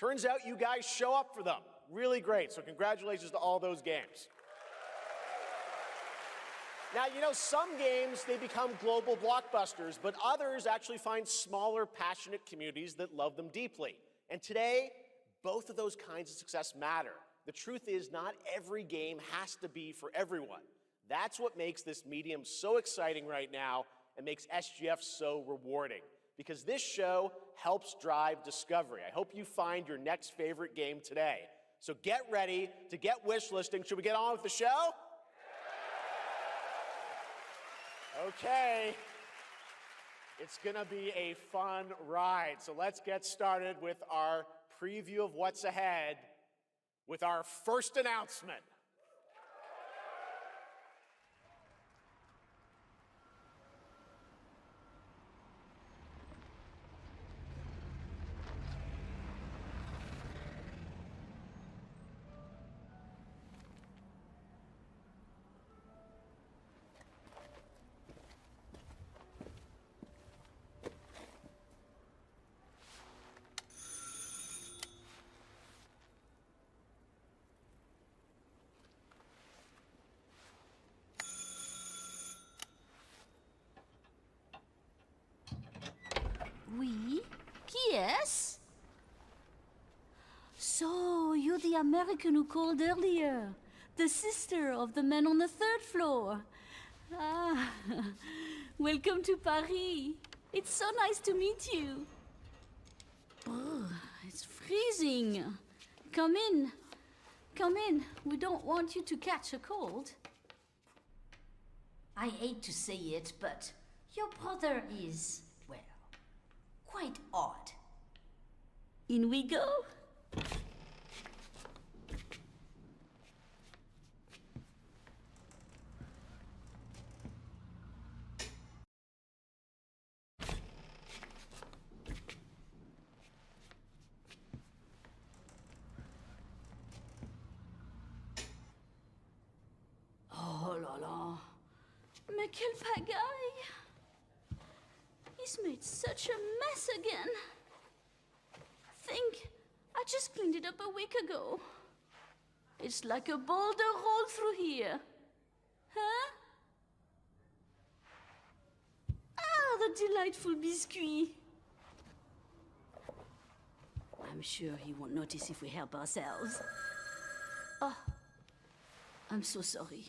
Turns out you guys show up for them. Really great, so congratulations to all those games. Now, you know, some games, they become global blockbusters, but others actually find smaller, passionate communities that love them deeply. And today, both of those kinds of success matter. The truth is, not every game has to be for everyone. That's what makes this medium so exciting right now and makes SGF so rewarding, because this show helps drive discovery. I hope you find your next favorite game today. So get ready to get wish listing. Should we get on with the show? Okay, it's gonna be a fun ride. So let's get started with our preview of what's ahead with our first announcement. Oui? Qui est-ce? So, you're the American who called earlier. The sister of the man on the third floor. Ah, welcome to Paris. It's so nice to meet you. Brr, it's freezing. Come in. Come in. We don't want you to catch a cold. I hate to say it, but your brother is, well, quite odd. In we go. Oh là là. Mais quelle pagaille! He's made such a mess again. Think, I just cleaned it up a week ago. It's like a boulder rolled through here. Huh? Ah, the delightful biscuit. I'm sure he won't notice if we help ourselves. Oh, I'm so sorry.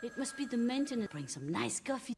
It must be the maintenance. Bring some nice coffee.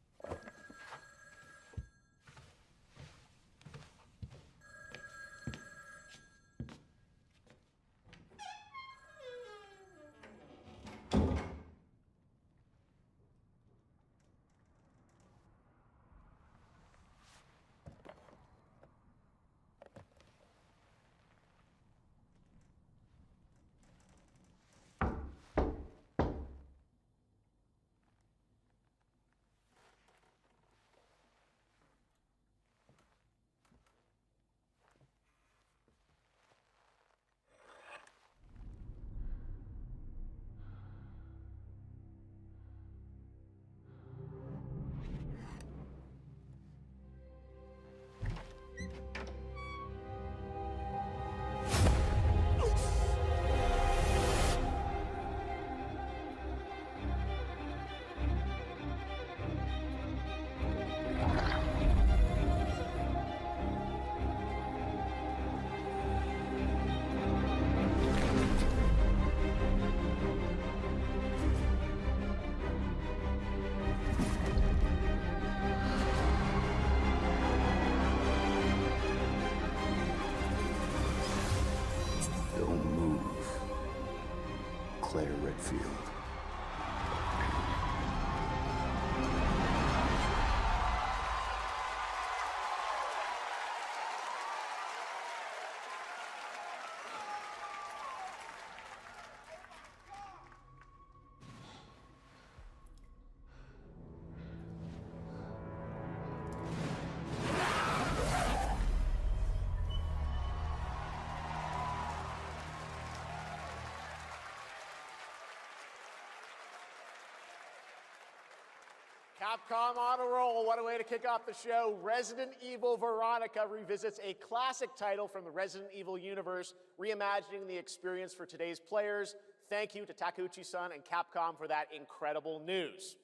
Capcom on a roll. What a way to kick off the show. Resident Evil Veronica revisits a classic title from the Resident Evil universe, reimagining the experience for today's players. Thank you to Takeuchi-san and Capcom for that incredible news.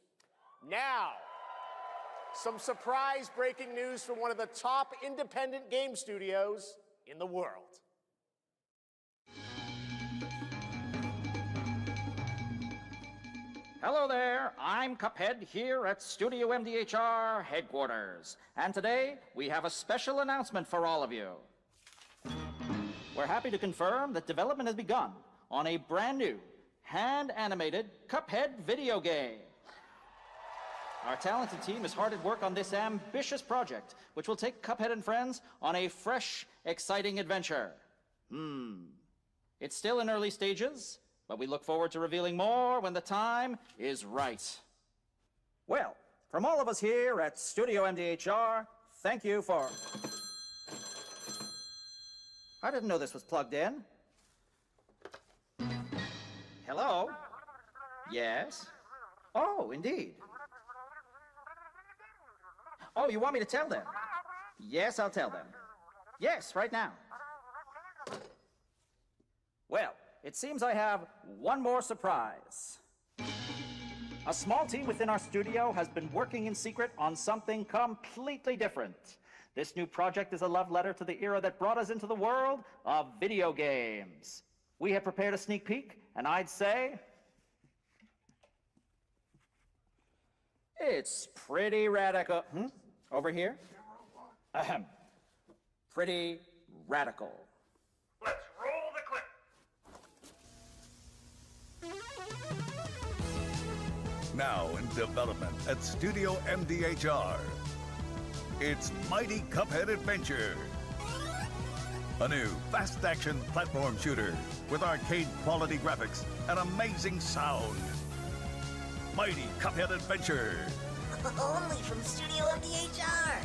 Now, some surprise breaking news from one of the top independent game studios in the world. Hello there, I'm Cuphead here at Studio MDHR headquarters. And today, we have a special announcement for all of you. We're happy to confirm that development has begun on a brand new, hand-animated Cuphead video game. Our talented team is hard at work on this ambitious project, which will take Cuphead and friends on a fresh, exciting adventure. It's still in early stages, but we look forward to revealing more when the time is right. Well, from all of us here at Studio MDHR, thank you for... I didn't know this was plugged in. Hello? Yes? Oh, indeed. Oh, you want me to tell them? Yes, I'll tell them. Yes, right now. Well, it seems I have one more surprise. A small team within our studio has been working in secret on something completely different. This new project is a love letter to the era that brought us into the world of video games. We have prepared a sneak peek, and I'd say... it's pretty radical. Over here? Ahem. Pretty radical. Let's roll the clip. Now in development at Studio MDHR. It's Mighty Cuphead Adventure. A new fast-action platform shooter with arcade-quality graphics and amazing sound. Mighty Cuphead Adventure. Only from Studio MDHR.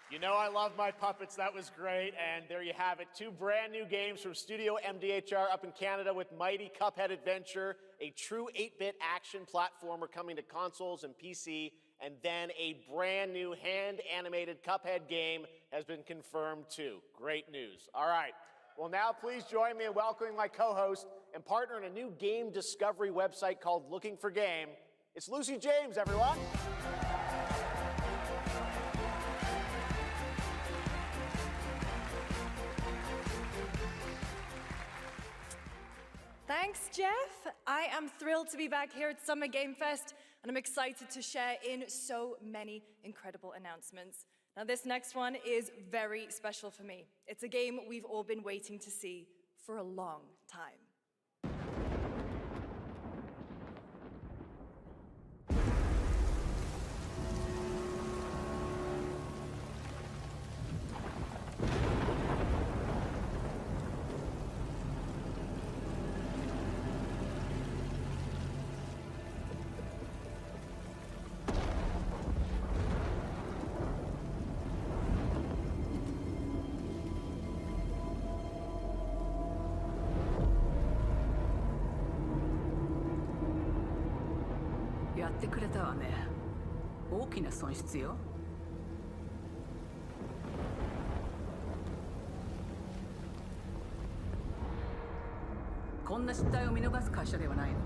You know I love my puppets. That was great. And there you have it. Two brand new games from Studio MDHR up in Canada with Mighty Cuphead Adventure, a true 8-bit action platformer coming to consoles and PC, and then a brand new hand-animated Cuphead game has been confirmed too. Great news. All right. Well, now please join me in welcoming my co-host and partner in a new game discovery website called Looking for Game. It's Lucy James, everyone. Thanks, Jeff. I am thrilled to be back here at Summer Game Fest, and I'm excited to share in so many incredible announcements. Now, this next one is very special for me. It's a game we've all been waiting to see for a long time.やってくれたわね。大きな損失よ。こんな失態を見逃す会社ではないの。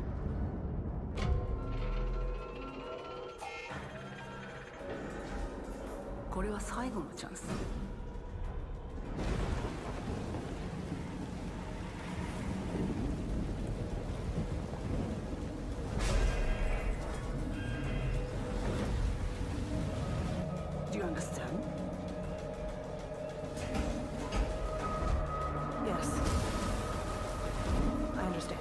これは最後のチャンス。Do you understand? Yes. I understand.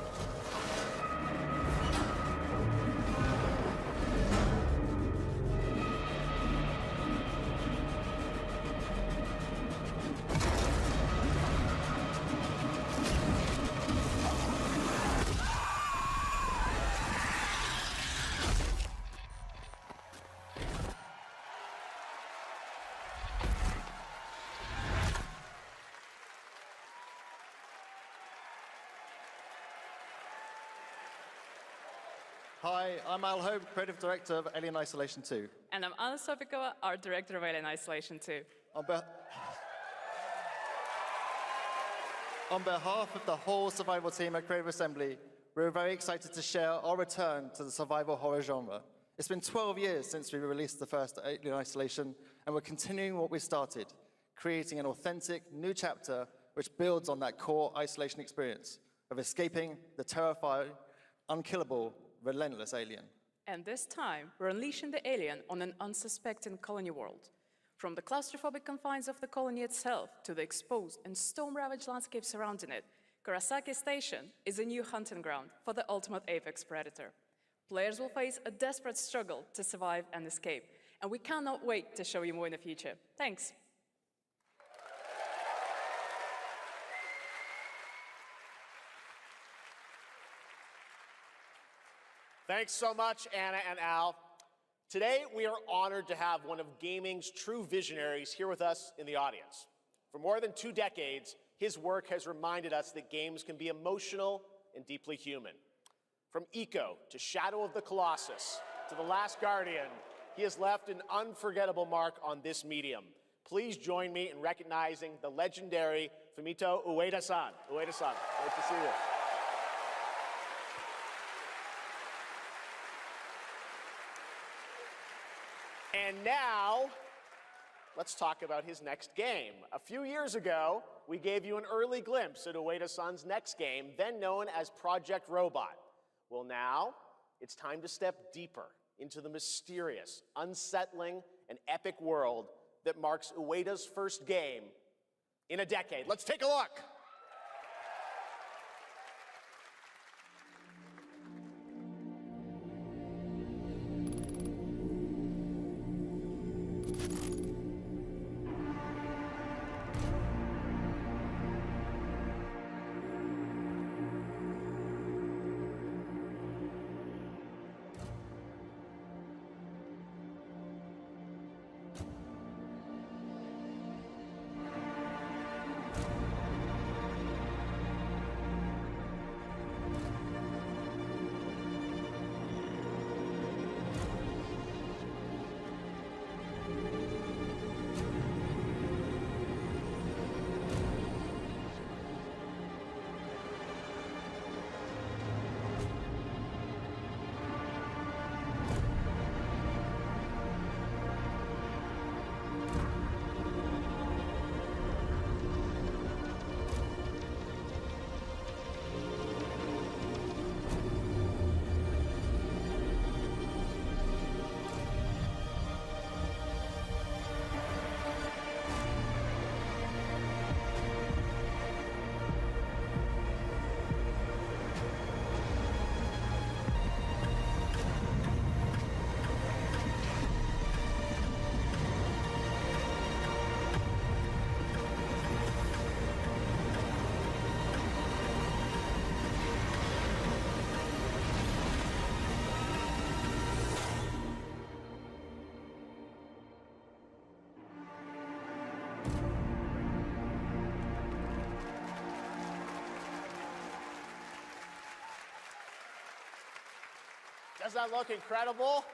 Hi, I'm Al Hope, Creative Director of Alien Isolation 2. And I'm Anna Sofikova, Art Director of Alien Isolation 2. On behalf of the whole survival team at Creative Assembly, we're very excited to share our return to the survival horror genre. It's been 12 years since we released the first Alien Isolation, and we're continuing what we started, creating an authentic new chapter which builds on that core isolation experience of escaping the terrifying, unkillable, relentless alien. And this time, we're unleashing the alien on an unsuspecting colony world. From the claustrophobic confines of the colony itself to the exposed and storm-ravaged landscape surrounding it, Kurosaki Station is a new hunting ground for the ultimate apex predator. Players will face a desperate struggle to survive and escape, and we cannot wait to show you more in the future. Thanks. Thanks so much, Anna and Al. Today, we are honored to have one of gaming's true visionaries here with us in the audience. For more than 2 decades, his work has reminded us that games can be emotional and deeply human. From Eco to Shadow of the Colossus to The Last Guardian, he has left an unforgettable mark on this medium. Please join me in recognizing the legendary Fumito Ueda-san. Ueda-san, great to see you. And now, let's talk about his next game. A few years ago, we gave you an early glimpse at Ueda-san's next game, then known as Project Robot. Well, now, it's time to step deeper into the mysterious, unsettling, and epic world that marks Ueda's first game in a decade. Let's take a look. Does that look incredible?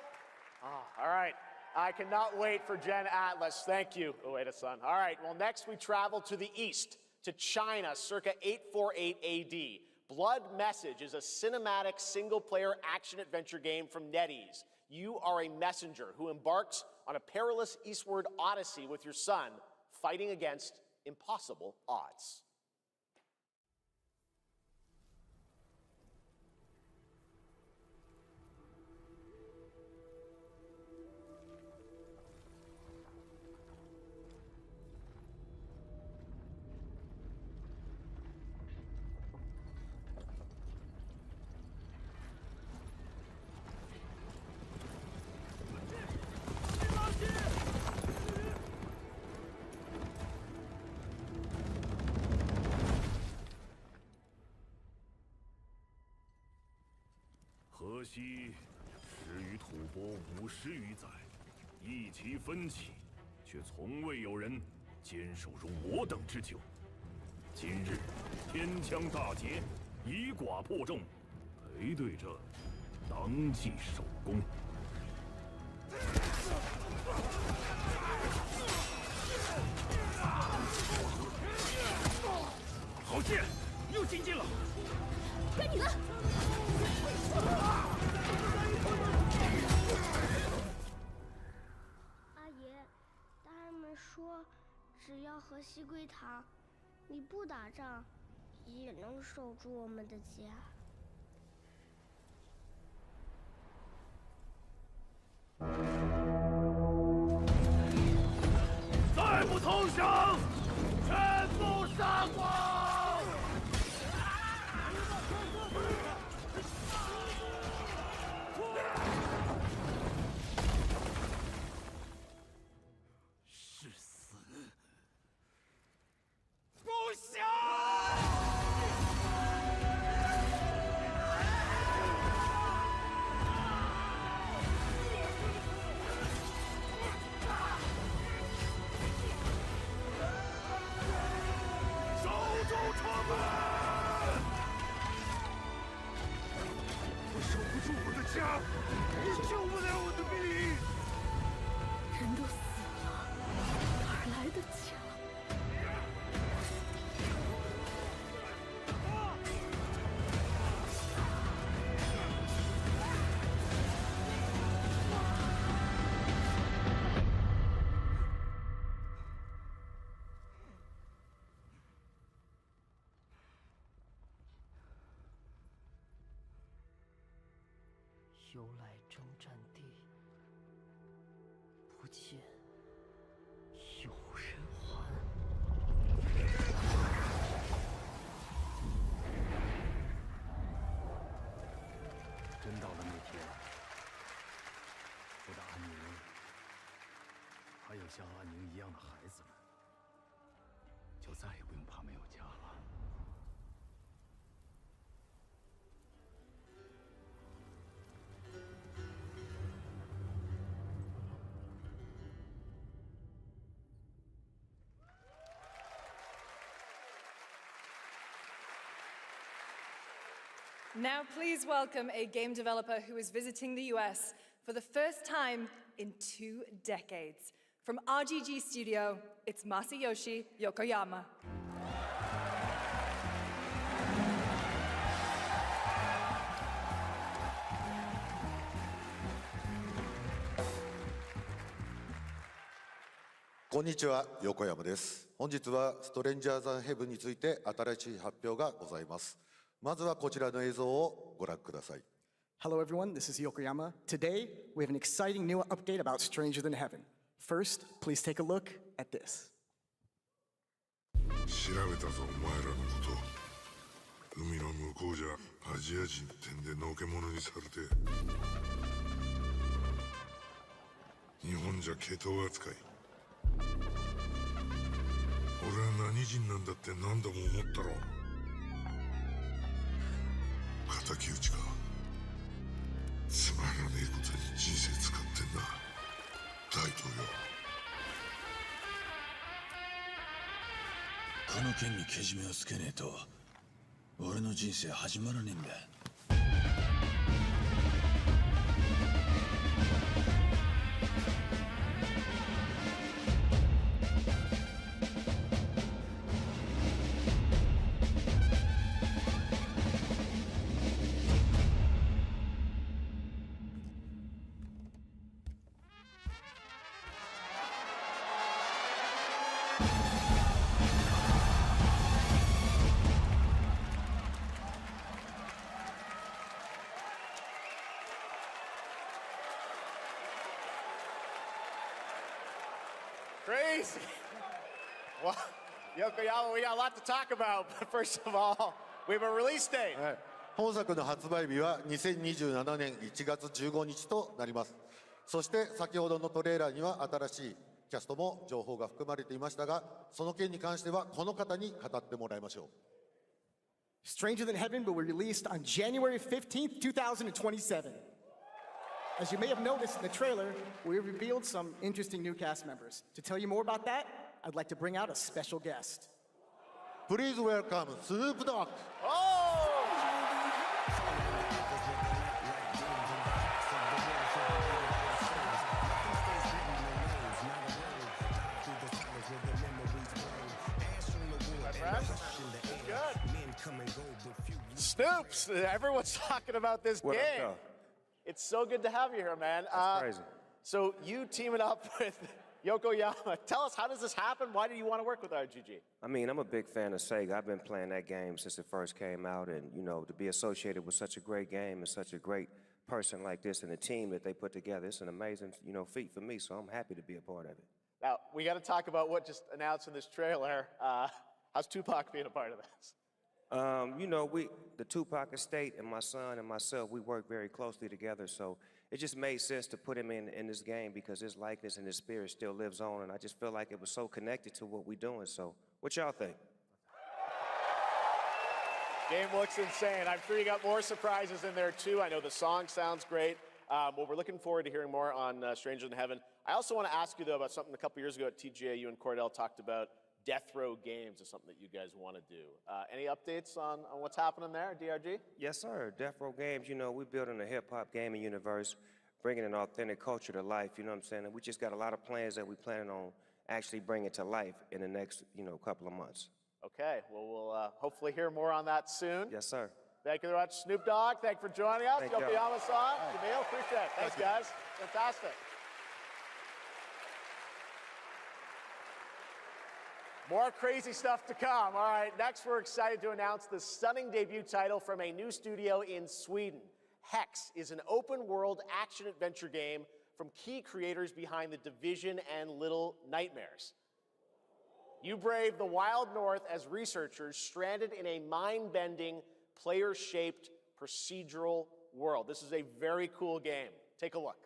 Oh, all right. I cannot wait for Gen Atlas. Thank you, Ueda-san. All right, well, next we travel to the east, to China, circa 848 AD. Blood Message is a cinematic single-player action-adventure game from NetEase. You are a messenger who embarks on a perilous eastward odyssey with your son, fighting against impossible odds.河西始于吐蕃50余载，意其分歧，却从未有人坚守如我等之久。今日天枪大捷，以寡破众，背对着当即首功。好剑，又精进了。该你了。阿爷，大人们说，只要和西归堂，你不打仗，也能守住我们的家。再不投降，全部杀光！是死不降！守住城门！我守不住我的家，你救不了我的兵。人都死了，哪儿来的家？由来征战地，不见有人还。真到了那天，我的安宁，还有像安宁一样的孩子们，就再也不用怕没有家了。Now please welcome a game developer who is visiting the US for the first time in 2 decades. From RGG Studio, it's Masayoshi Yokoyama. こんにちは、横山です。本日はストレンジャーズ・ヘブンについて新しい発表がございます。まずはこちらの映像をご覧ください。Hello everyone, this is Yokoyama. Today, we have an exciting new update about Stranger Than Heaven. First, please take a look at this. 調べたぞ、お前らのこと。海の向こうじゃアジア人ってんでのけ者にされて、日本じゃ毛頭扱い。俺は何人なんだって何度も思ったろ。敵討ちか。つまらねえことに人生使ってんだ、大統領。この件にけじめをつけねえと俺の人生始まらねえんだ。Crazy. Well, Yokoyama, we got a lot to talk about, but first of all, we have a release date. 本作の発売日は2027年1月15日となります。そして先ほどのトレーラーには新しいキャストも情報が含まれていましたが、その件に関してはこの方に語ってもらいましょう。Stranger Than Heaven will be released on January 15th, 2027. As you may have noticed in the trailer, we revealed some interesting new cast members. To tell you more about that, I'd like to bring out a special guest. Please welcome Snoop Dogg. Oh! Snoops, everyone's talking about this What up, game. though? It's so good to have you here, man. That's crazy. So you teaming up with Yokoyama. Tell us, how does this happen? Why do you want to work with RGG? I mean, I'm a big fan of Sega. I've been playing that game since it first came out, and you know, to be associated with such a great game and such a great person like this and the team that they put together, it's an amazing, you know, feat for me. So I'm happy to be a part of it. Now we got to talk about what just announced in this trailer. How's Tupac being a part of this? You know, the Tupac estate and my son and myself, we work very closely together, so it just made sense to put him in this game because his likeness and his spirit still lives on, and I just feel like it was so connected to what we're doing. So what y'all think? Game looks insane. I'm sure you got more surprises in there too. I know the song sounds great. Well, we're looking forward to hearing more on Stranger Than Heaven. I also want to ask you though about something a couple years ago at TGA, you and Cordell talked about Death Row Games is something that you guys want to do. Any updates on what's happening there, DRG? Yes, sir. Death Row Games, you know, we're building a hip-hop gaming universe, bringing an authentic culture to life, you know what I'm saying? And we just got a lot of plans that we're planning on actually bringing to life in the next, you know, couple of months. Okay, well, we'll hopefully hear more on that soon. Yes, sir. Thank you very much, Snoop Dogg. Thank you for joining us. Thank y'all. Yokoyama-san, Jamil, appreciate it. Thanks, guys. Fantastic. More crazy stuff to come. All right, next we're excited to announce the stunning debut title from a new studio in Sweden. Hex is an open-world action-adventure game from key creators behind The Division and Little Nightmares. You brave the wild north as researchers stranded in a mind-bending, player-shaped procedural world. This is a very cool game. Take a look.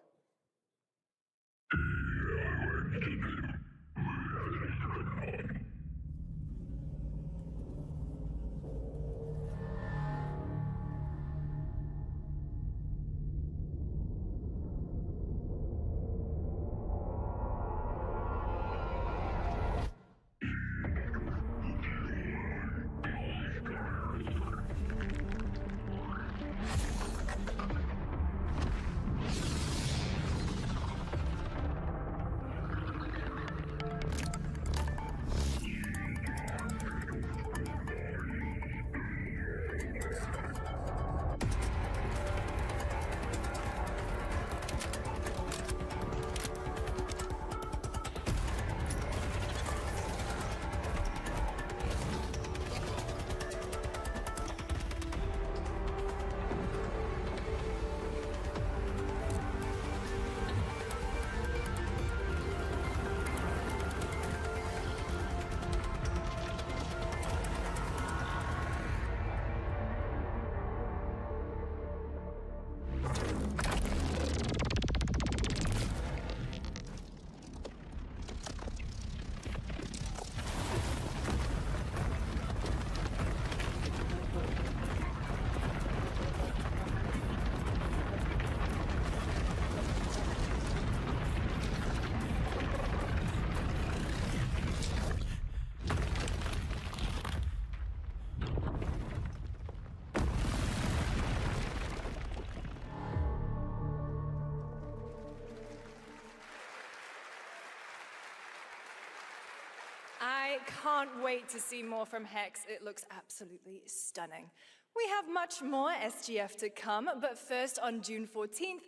I can't wait to see more from Hex. It looks absolutely stunning. We have much more SGF to come, but first on June 14th,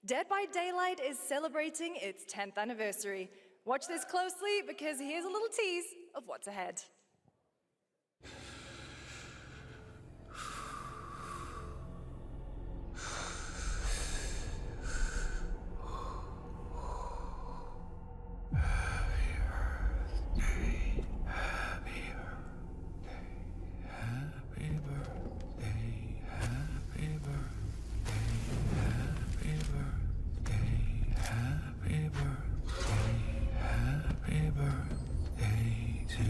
Dead by Daylight is celebrating its 10th anniversary. Watch this closely because here's a little tease of what's ahead. Happy birthday to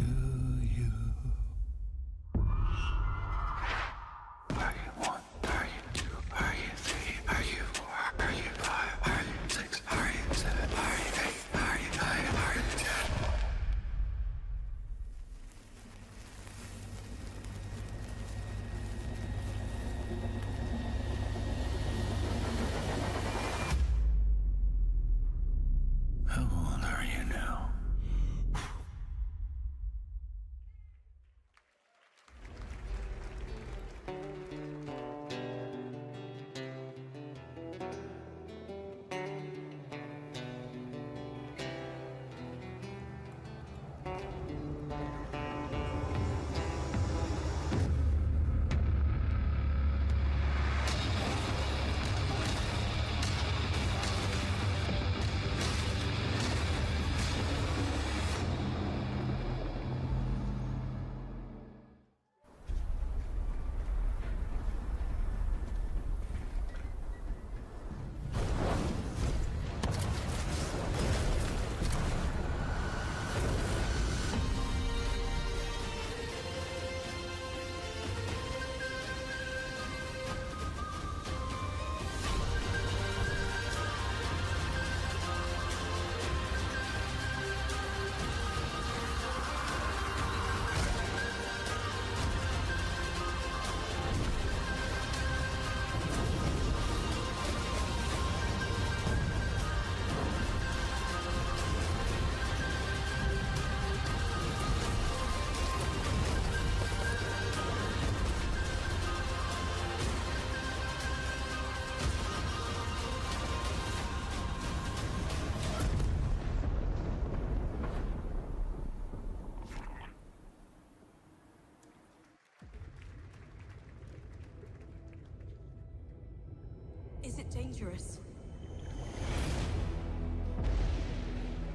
Is it dangerous?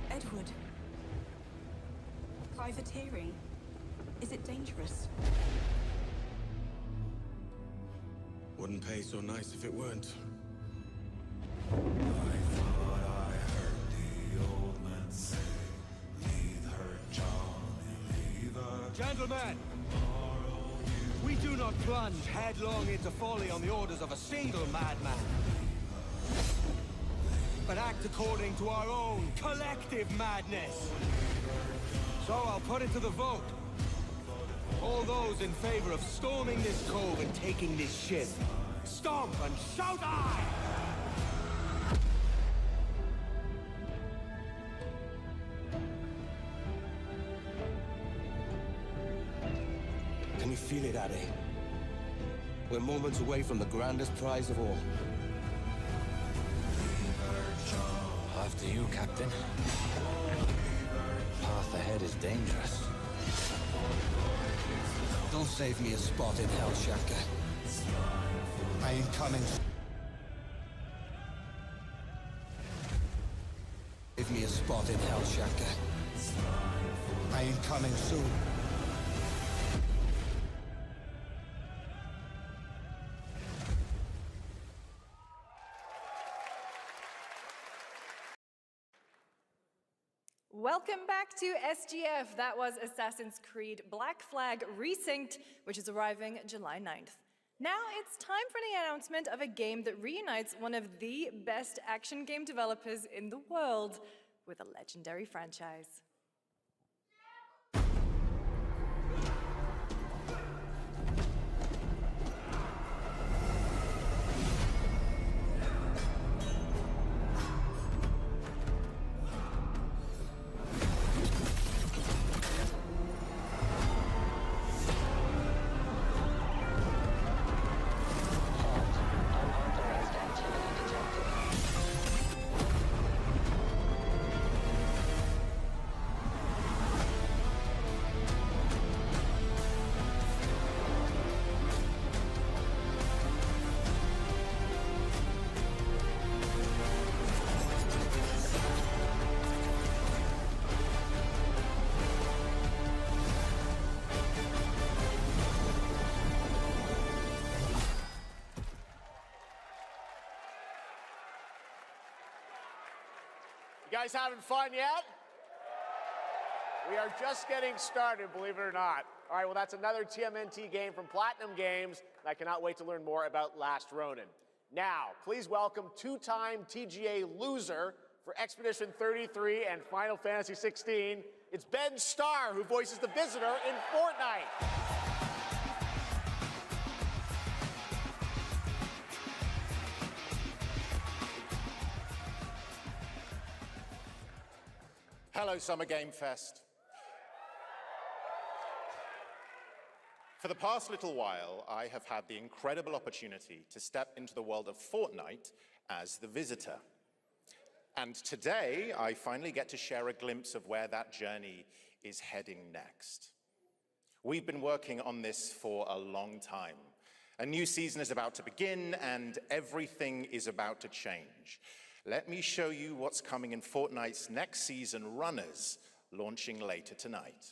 Edward. Privateering. Is it dangerous? Wouldn't pay so nice if it weren't. Gentlemen, we do not plunge headlong into folly on the orders of a single madman, but act according to our own collective madness. So I'll put it to the vote. All those in favor of storming this cove and taking this ship, stomp and shout aye! Can you feel it, Addy? We're moments away from the grandest prize of all. After you, Captain. Path ahead is dangerous. Don't save me a spot in Hell Shaka. I ain't coming. Save me a spot in Hell Shaka. I ain't coming soon. Welcome back to SGF. That was Assassin's Creed Black Flag Resynced, which is arriving July 9th. Now it's time for the announcement of a game that reunites one of the best action game developers in the world with a legendary franchise. You guys having fun yet? We are just getting started, believe it or not. All right, well, that's another TMNT game from Platinum Games, and I cannot wait to learn more about Last Ronin. Now, please welcome two-time TGA loser for Expedition 33 and Final Fantasy 16. It's Ben Starr, who voices the Visitor in Fortnite. Hello, Summer Game Fest. For the past little while, I have had the incredible opportunity to step into the world of Fortnite as the Visitor. And today, I finally get to share a glimpse of where that journey is heading next. We've been working on this for a long time. A new season is about to begin, and everything is about to change. Let me show you what's coming in Fortnite's next season, Runners, launching later tonight.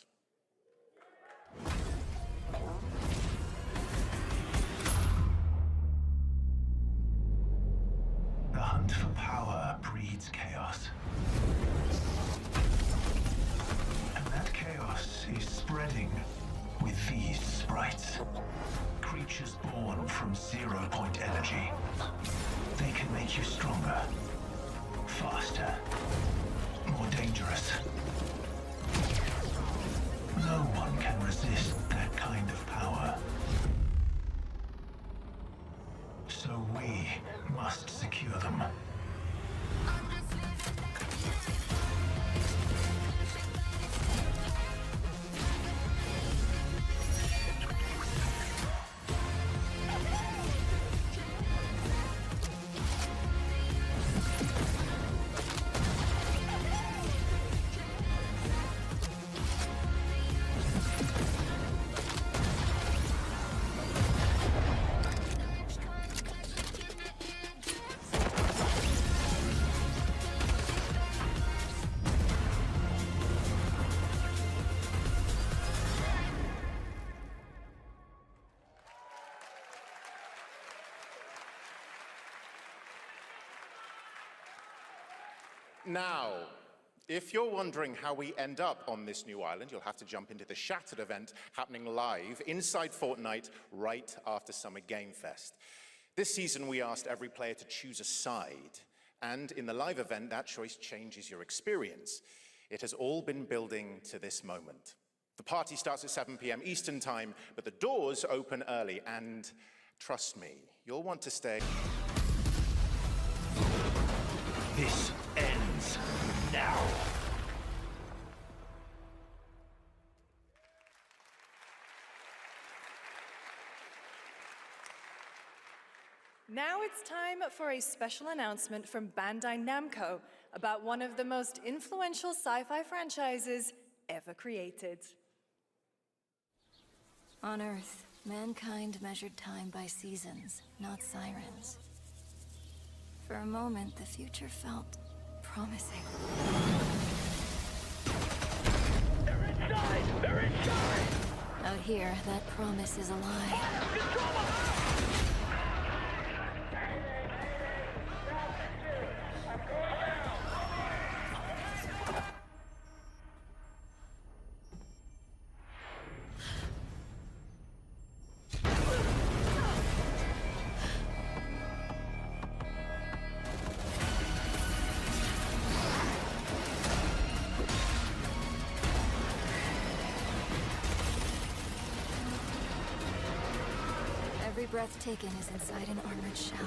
The hunt for power breeds chaos. And that chaos is spreading with these sprites. Creatures born from 0-point energy. They can make you stronger, faster, more dangerous. No one can resist that kind of power. So we must secure them. Now, if you're wondering how we end up on this new island, you'll have to jump into the Shattered event happening live inside Fortnite right after Summer Game Fest. This season, we asked every player to choose a side, and in the live event, that choice changes your experience. It has all been building to this moment. The party starts at 7 p.m. Eastern Time, but the doors open early, and trust me, you'll want to stay. This ends now. Now it's time for a special announcement from Bandai Namco about one of the most influential sci-fi franchises ever created. On Earth, mankind measured time by seasons, not sirens. For a moment, the future felt promising. They're inside! They're inside! Out here, that promise is a lie. Every breath taken is inside an armored shell.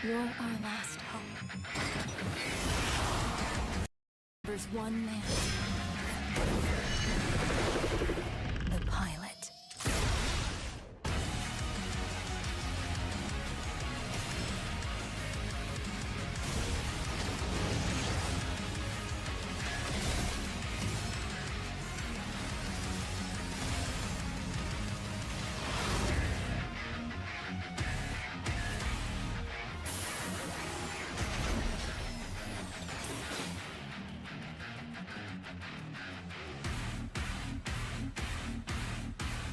You're our last hope. There's one man. The pilot.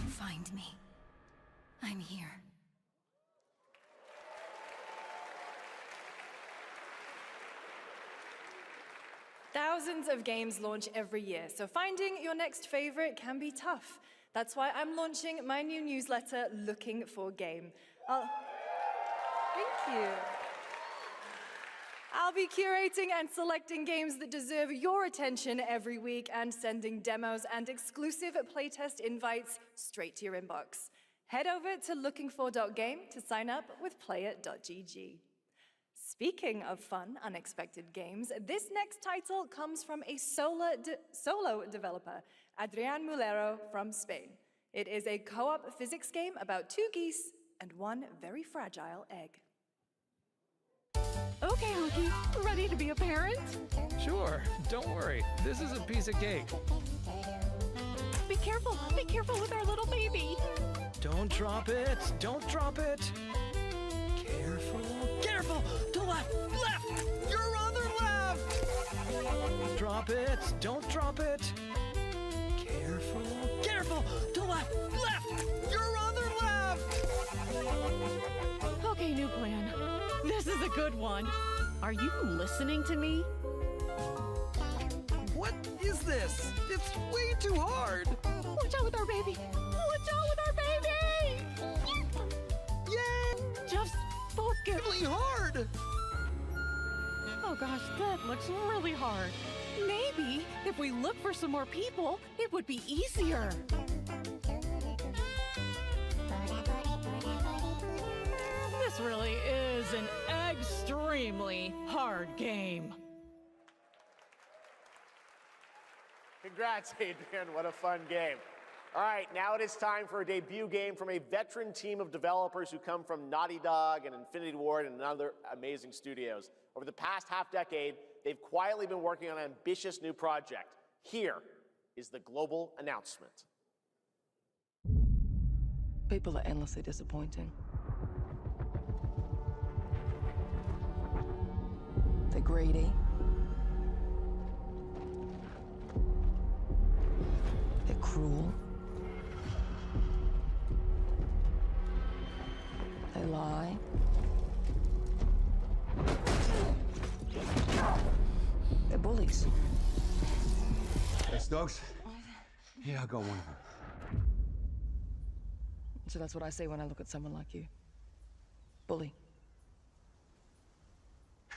Find me. I'm here. Thousands of games launch every year, so finding your next favorite can be tough. That's why I'm launching my new newsletter, Looking for Game. Thank you. I'll be curating and selecting games that deserve your attention every week and sending demos and exclusive playtest invites straight to your inbox. Head over to lookingfor.game to sign up with player.gg. Speaking of fun, unexpected games, this next title comes from a solo developer, Adrián Mulero from Spain. It is a co-op physics game about two geese and one very fragile egg. Okay, Honky, ready to be a parent? Sure, don't worry. This is a piece of cake. Be careful with our little baby. Don't drop it, don't drop it. Careful, to left, your other left. Drop it, don't drop it. Careful, to left, your other left. Okay, new plan. This is a good one. Are you listening to me? What is this? It's way too hard. Watch out with our baby. Watch out with our baby. Yay! Just focus. Really hard. Oh gosh, that looks really hard. Maybe if we look for some more people, it would be easier. This really is an extremely hard game. Congrats, Adrian. What a fun game. All right, now it is time for a debut game from a veteran team of developers who come from Naughty Dog and Infinity Ward and other amazing studios. Over the past half-decade, they've quietly been working on an ambitious new project. Here is the global announcement. People are endlessly disappointing. They're greedy. They're cruel. They lie. They're bullies. Hey, Stokes? Yeah, I got one of them. So that's what I see when I look at someone like you. Bully.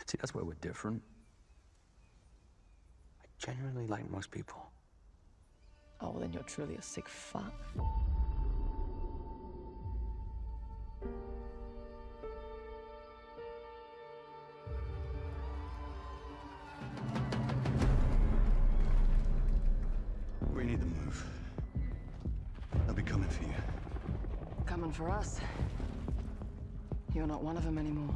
See, that's where we're different. I genuinely like most people. Oh, well, then you're truly a sick fuck. We need to move. They'll be coming for you. Coming for us. You're not one of them anymore.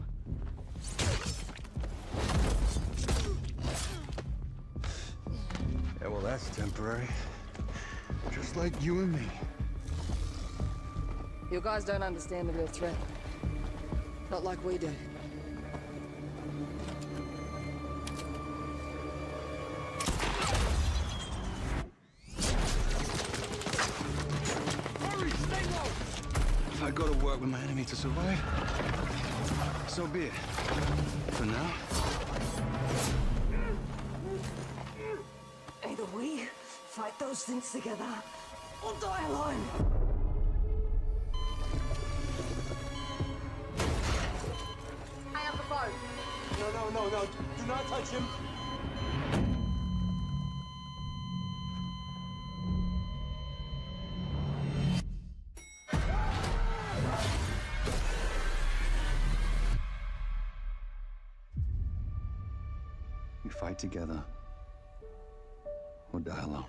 Yeah, well, that's temporary. Just like you and me. You guys don't understand the real threat. Not like we do. Hurry, stay low! If I go to work with my enemy to survive, so be it. For now. Either we fight those things together, or die alone. I have the phone. No. Do not touch him. We fight together, or die alone.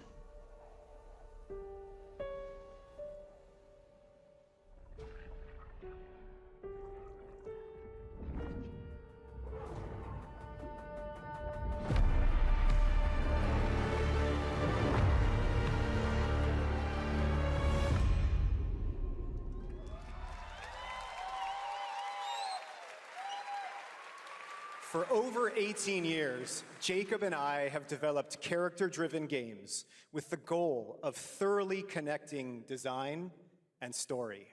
For over 18 years, Jacob and I have developed character-driven games with the goal of thoroughly connecting design and story.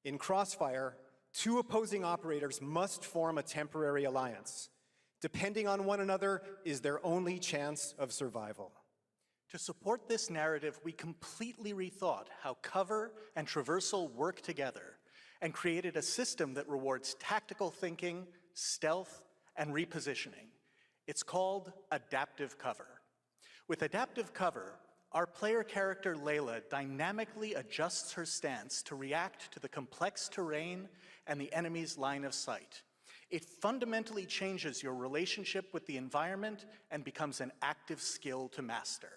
In Crossfire, two opposing operators must form a temporary alliance. Depending on one another is their only chance of survival. To support this narrative, we completely rethought how cover and traversal work together and created a system that rewards tactical thinking, stealth, and repositioning. It's called adaptive cover. With adaptive cover, our player character Layla dynamically adjusts her stance to react to the complex terrain and the enemy's line of sight. It fundamentally changes your relationship with the environment and becomes an active skill to master.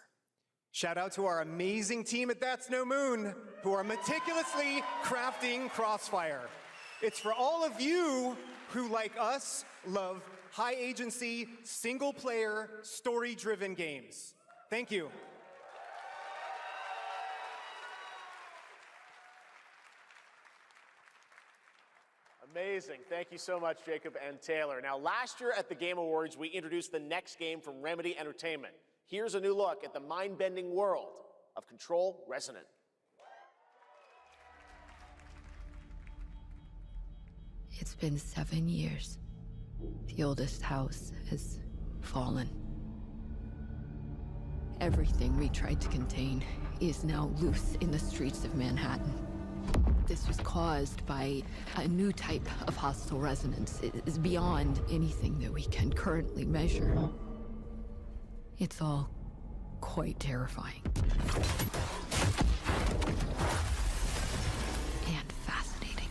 Shout out to our amazing team at That's No Moon, who are meticulously crafting Crossfire. It's for all of you who, like us, love high-agency, single-player, story-driven games. Thank you. Amazing. Thank you so much, Jacob and Taylor. Now, last year at the Game Awards, we introduced the next game from Remedy Entertainment. Here's a new look at the mind-bending world of Control Resonant. It's been 7 years. The oldest house has fallen. Everything we tried to contain is now loose in the streets of Manhattan. This was caused by a new type of hostile resonance. It is beyond anything that we can currently measure. It's all quite terrifying. And fascinating.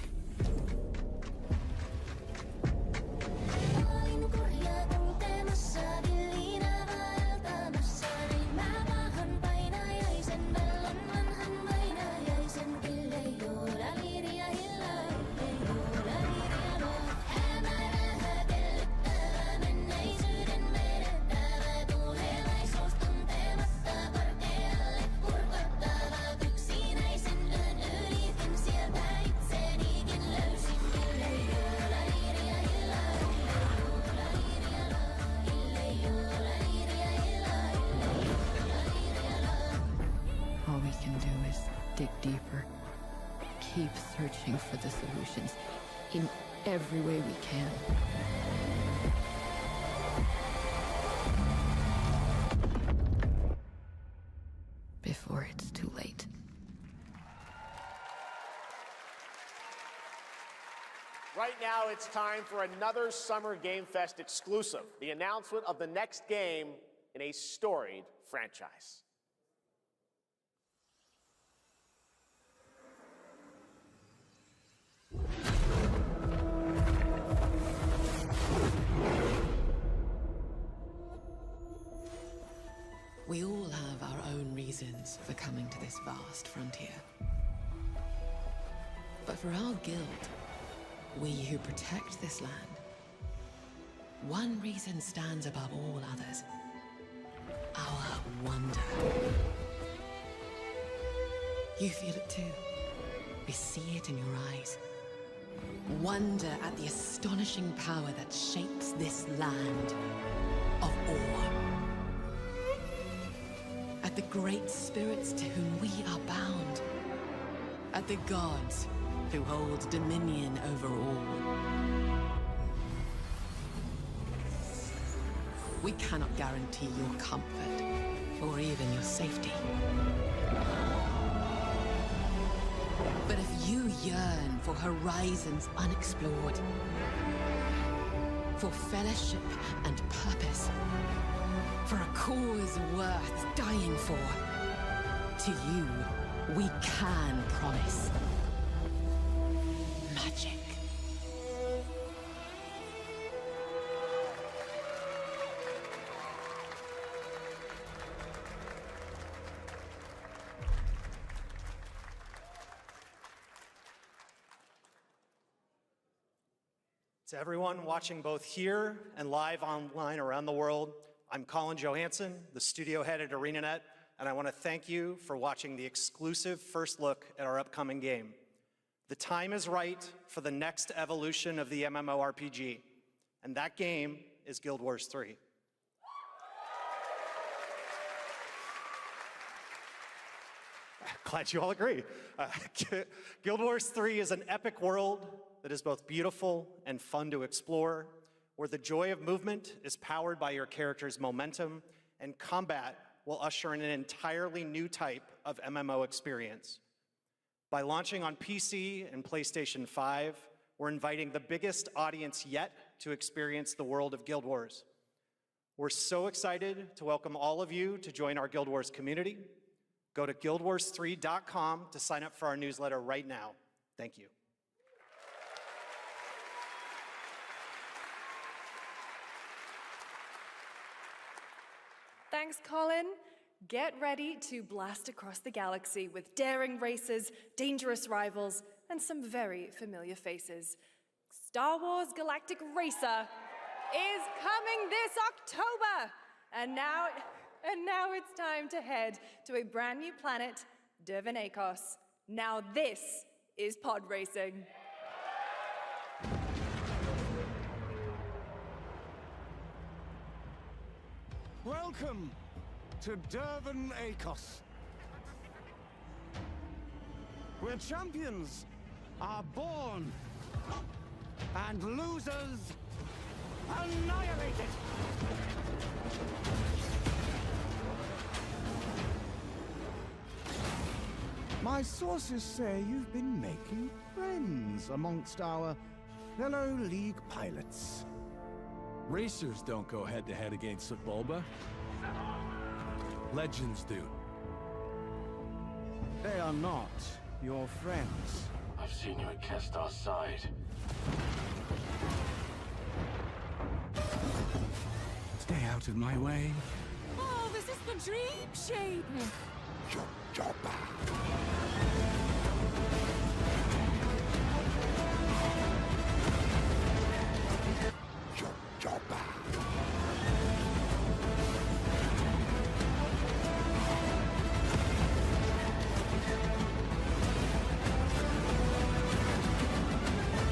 dig deeper, keep searching for the solutions in every way we can. Before it's too late. Right now, it's time for another Summer Game Fest exclusive, the announcement of the next game in a storied franchise. We all have our own reasons for coming to this vast frontier. But for our guild, we who protect this land, one reason stands above all others. Our wonder. You feel it too. We see it in your eyes. Wonder at the astonishing power that shapes this land of awe. At the great spirits to whom we are bound. At the gods who hold dominion over all. We cannot guarantee your comfort, or even your safety. But if you yearn for horizons unexplored, for fellowship and purpose, for a cause worth dying for, to you, we can promise magic. To everyone watching both here and live online around the world, I'm Colin Johansson, the studio head at ArenaNet, and I want to thank you for watching the exclusive first look at our upcoming game. The time is right for the next evolution of the MMORPG, and that game is Guild Wars 3. Glad you all agree. Guild Wars 3 is an epic world that is both beautiful and fun to explore, where the joy of movement is powered by your character's momentum, and combat will usher in an entirely new type of MMO experience. By launching on PC and PlayStation 5, we're inviting the biggest audience yet to experience the world of Guild Wars. We're so excited to welcome all of you to join our Guild Wars community. Go to guildwars3.com to sign up for our newsletter right now. Thank you. Thanks, Colin. Get ready to blast across the galaxy with daring races, dangerous rivals, and some very familiar faces. Star Wars Galactic Racer is coming this October! And now it's time to head to a brand new planet, Dervenakos. Now this is pod racing. Welcome to Dervenakos, where champions are born and losers annihilated. My sources say you've been making friends amongst our fellow League pilots. Racers don't go head-to-head against Sebulba. Legends do. They are not your friends. I've seen you at Kestar's side. Stay out of my way. Oh, this is the dream shape!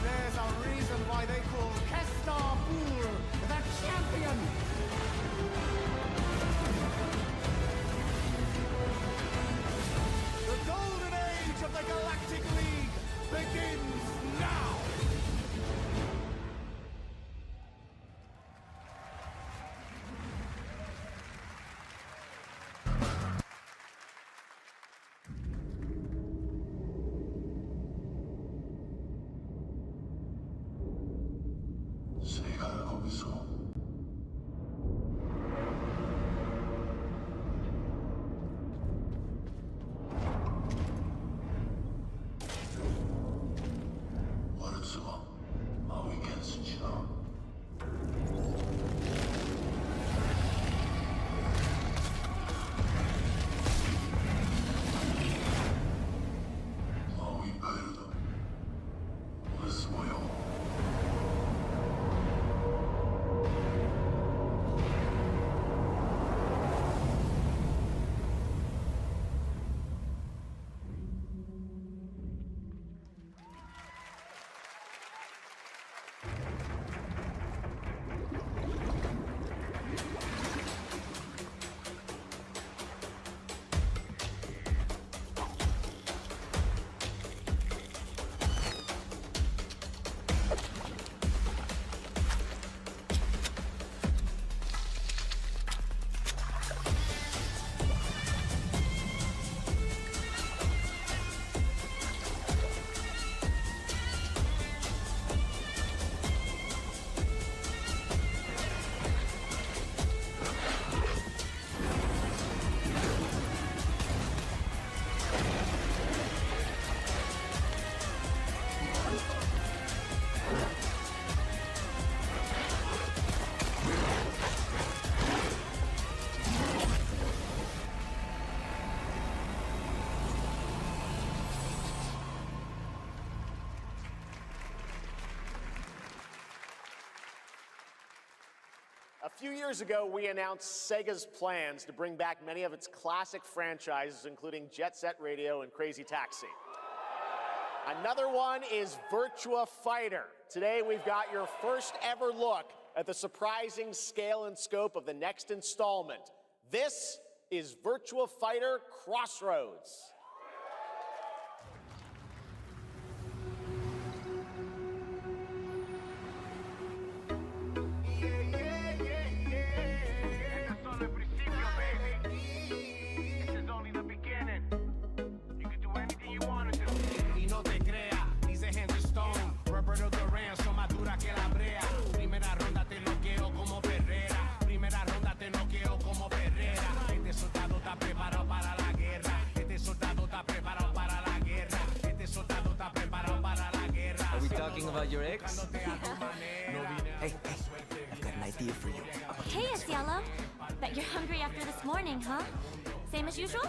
There's a reason why they call Kestar the champion! The golden age 있어. 말했어. 마음이 괜찮지나. 마음이 베르다. 어디서 모여? A few years ago, we announced Sega's plans to bring back many of its classic franchises, including Jet Set Radio and Crazy Taxi. Another one is Virtua Fighter. Today, we've got your first ever look at the surprising scale and scope of the next installment. This is Virtua Fighter Crossroads. Are we talking about your ex? Hey, I've got an idea for you. Hey, it's Yellow. Bet you're hungry after this morning, huh? Same as usual?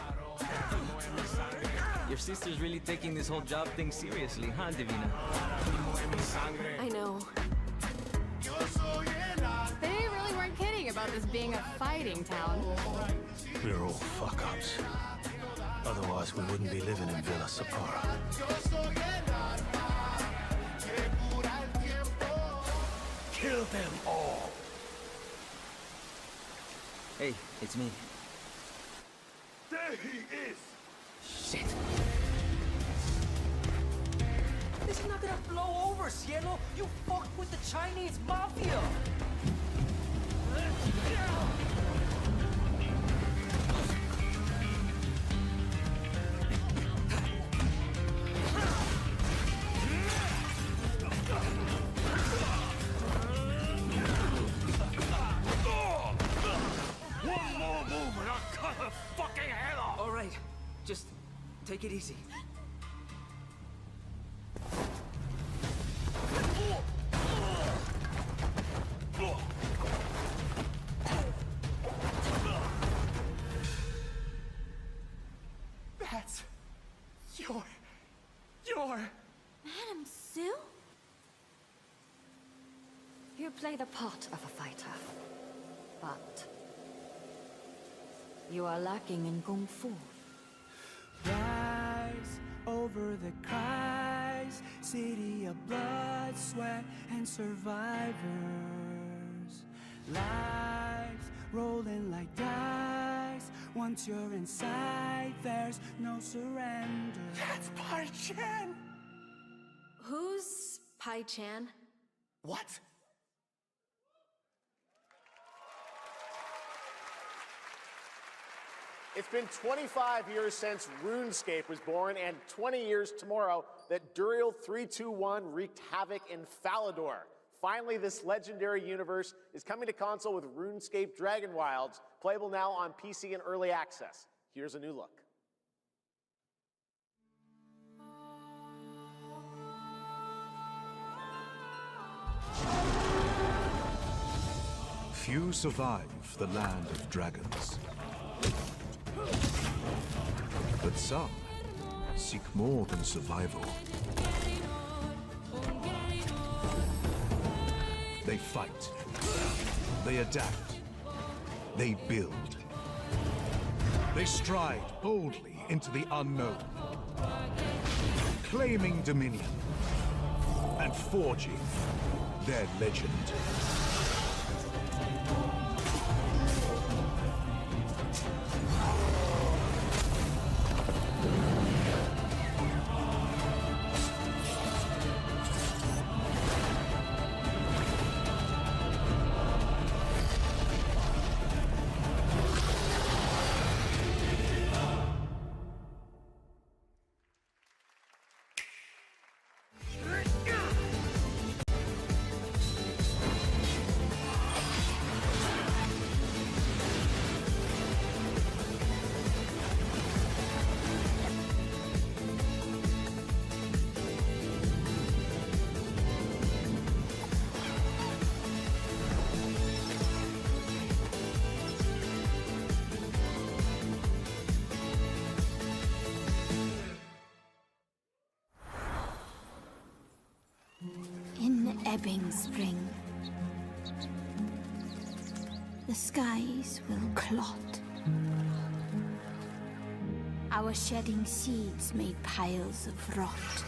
Your sister's really taking this whole job thing seriously, huh, Divina? I know. They really weren't kidding about this being a fighting town. We're all fuck-ups. Otherwise, we wouldn't be living in Villa Sapara. Kill them all! Hey, it's me. There he is! Shit. This is not gonna blow over, Cielo! You fucked with the Chinese mafia! One more move and I'll cut her fucking head off! All right, just take it easy. That's your... Madam Sue? You play the part of a fighter, but you are lacking in kung fu. Rise over the cries, city of blood, sweat, and survivors. Lives rolling like dice. Once you're inside, there's no surrender. That's Pai Chan! Who's Pai Chan? What? It's been 25 years since RuneScape was born, and 20 years tomorrow that Duriel 321 wreaked havoc in Falador. Finally, this legendary universe is coming to console with RuneScape Dragon Wilds, playable now on PC in early access. Here's a new look. Few survive the land of dragons. But some seek more than survival. They fight. They adapt. They build. They stride boldly into the unknown, claiming dominion and forging their legend. In ebbing spring, the skies will clot. Our shedding seeds made piles of rot.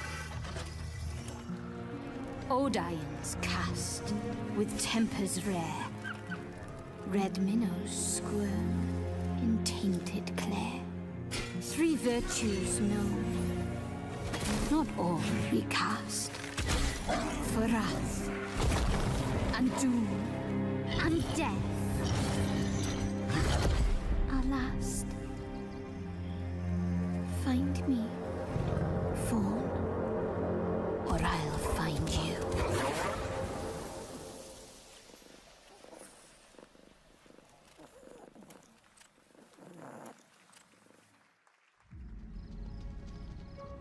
Odions cast with tempers rare. Red minnows squirm in tainted clay. Three virtues known, not all recast. For wrath, and doom, and death. Our last. Find me, Fawn, or I'll find you.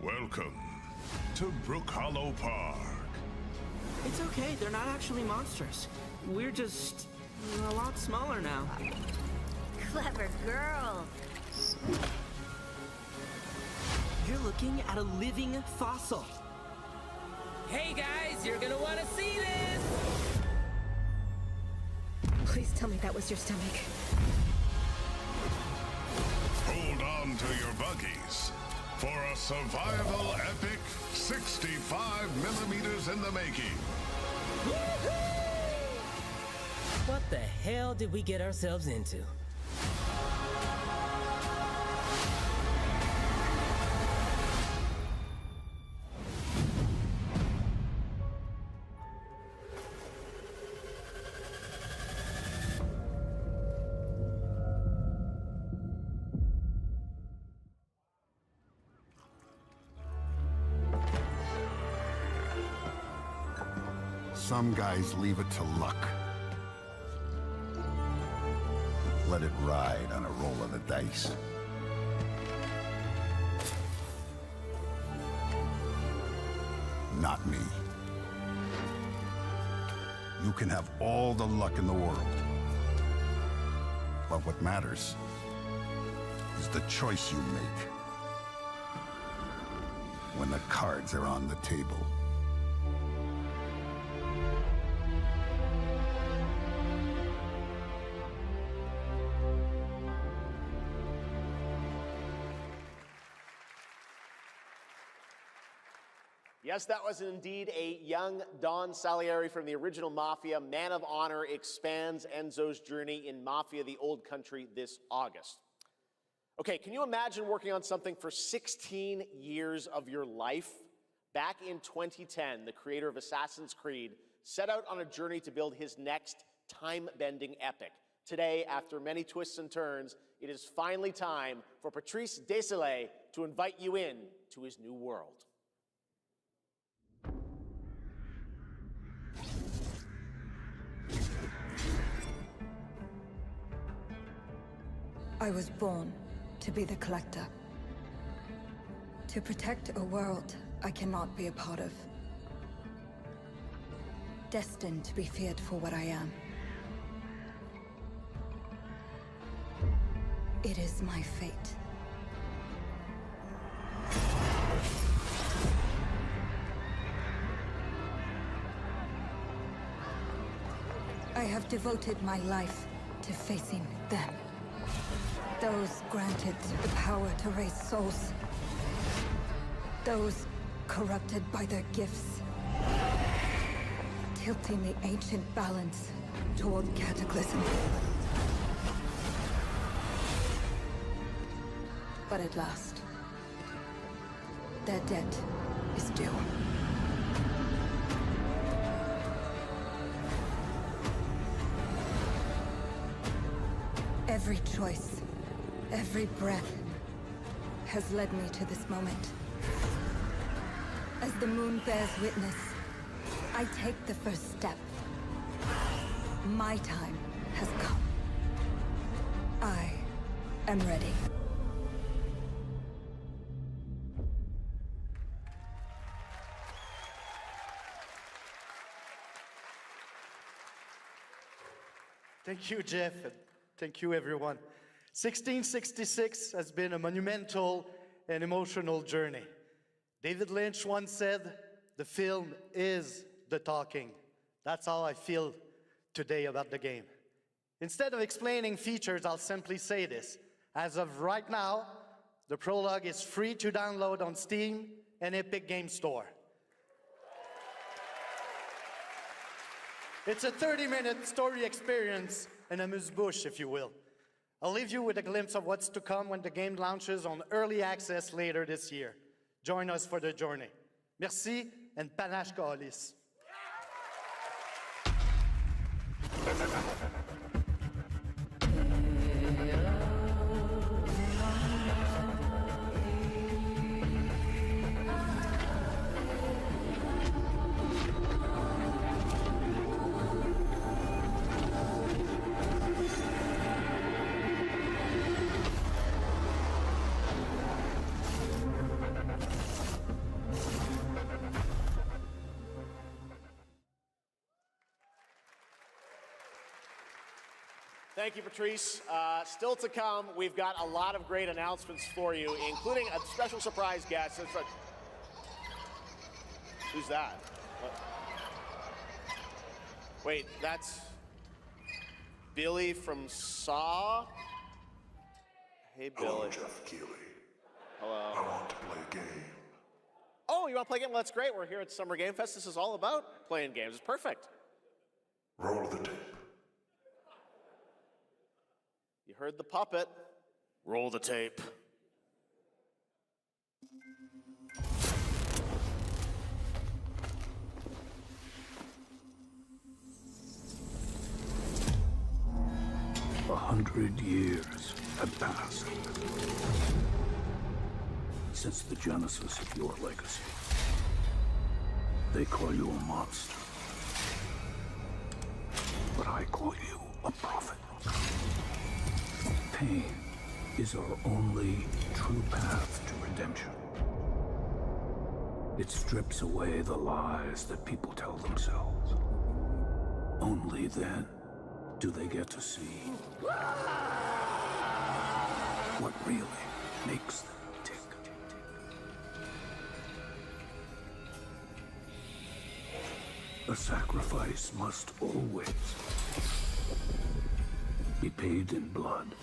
Welcome to Brook Hollow Park. It's okay, they're not actually monsters. We're just a lot smaller now. Clever girl. You're looking at a living fossil. Hey guys, you're gonna want to see this! Please tell me that was your stomach. Hold on to your buggies for a survival epic 65 millimeters in the making. What the hell did we get ourselves into? Some guys leave it to luck. Let it ride on a roll of the dice. Not me. You can have all the luck in the world. But what matters is the choice you make when the cards are on the table. Yes, that was indeed a young Don Salieri from the original Mafia. Man of Honor expands Enzo's journey in Mafia: The Old Country this August. Okay, can you imagine working on something for 16 years of your life? Back in 2010, the creator of Assassin's Creed set out on a journey to build his next time-bending epic. Today, after many twists and turns, it is finally time for Patrice Daleeee to invite you in to his new world. I was born to be the Collector. To protect a world I cannot be a part of. Destined to be feared for what I am. It is my fate. I have devoted my life to facing them. Those granted the power to raise souls. Those corrupted by their gifts. Tilting the ancient balance toward cataclysm. But at last, their debt is due. Every choice, every breath, has led me to this moment. As the moon bears witness, I take the first step. My time has come. I am ready. Thank you, Jeff, and thank you, everyone. 1666 has been a monumental and emotional journey. David Lynch once said, "The film is the talking." That's how I feel today about the game. Instead of explaining features, I'll simply say this. As of right now, the prologue is free to download on Steam and Epic Game Store. It's a 30-minute story experience, an amuse-bouche, if you will. I'll leave you with a glimpse of what's to come when the game launches on early access later this year. Join us for the journey. Merci, and panache kalis. Thank you, Patrice. Still to come, we've got a lot of great announcements for you, including a special surprise guest. Who's that? What? Wait, that's Billy from Saw? Hey, Billy. Hello, Jeff Keighley. Hello. I want to play a game. Oh, you want to play a game? Well, that's great. We're here at Summer Game Fest. This is all about playing games. It's perfect. Roll the tape. You heard the puppet. Roll the tape. $100 have passed since the genesis of your legacy. They call you a monster, but I call you a prophet. Pain is our only true path to redemption. It strips away the lies that people tell themselves. Only then do they get to see what really makes them tick. A sacrifice must always be paid in blood.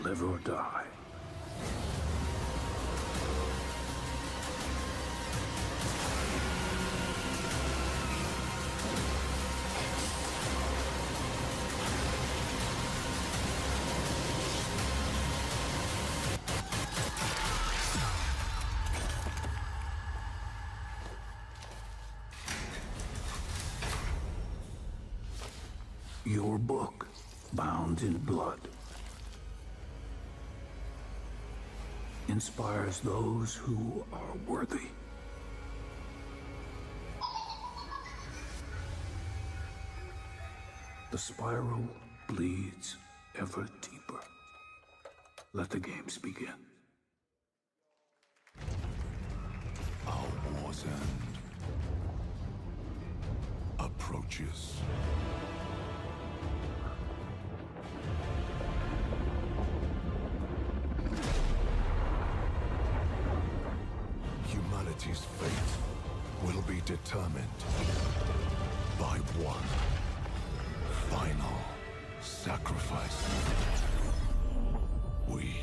Live or die. Your book, bound in blood, inspires those who are worthy. The spiral bleeds ever deeper. Let the games begin. Our war's end approaches. Humanity's fate will be determined by one final sacrifice. We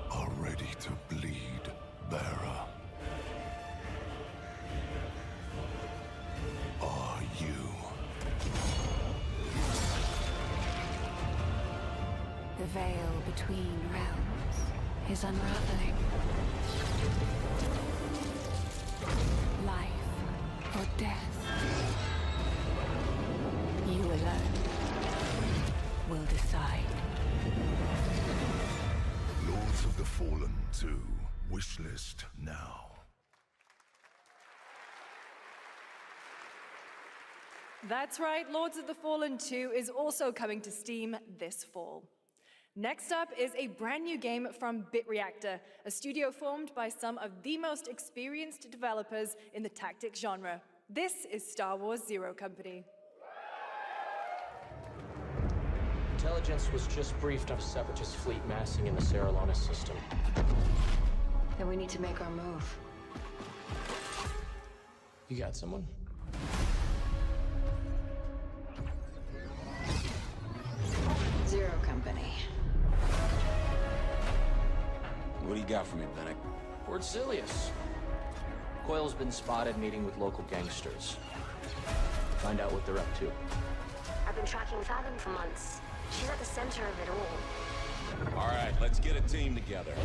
are ready to bleed, bearer. Are you? The veil between realms is unraveling. Life or death. You alone will decide. Lords of the Fallen 2. Wishlist now. That's right, Lords of the Fallen 2 is also coming to Steam this fall. Next up is a brand new game from BitReactor, a studio formed by some of the most experienced developers in the tactics genre. This is Star Wars Zero Company. Intelligence was just briefed of a Separatist fleet massing in the Serralona system. Then we need to make our move. You got someone? Zero Company. What do you got for me, Bennett? Word Silius. Coil's been spotted meeting with local gangsters. Find out what they're up to. I've been tracking Fathom for months. She's at the center of it all. All right, let's get a team together.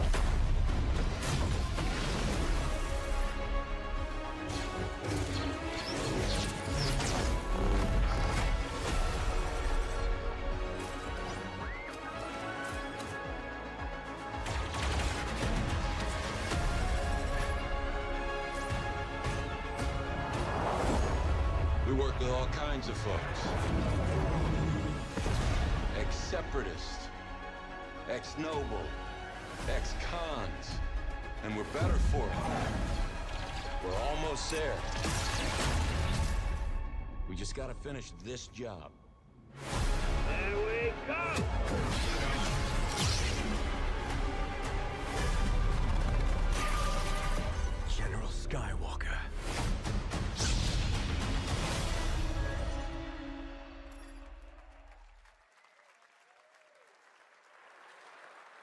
We work with all kinds of folks. Ex-separatists, ex-noble, ex-cons, and we're better for it. We're almost there. We just gotta finish this job. There we go! General Skywalker.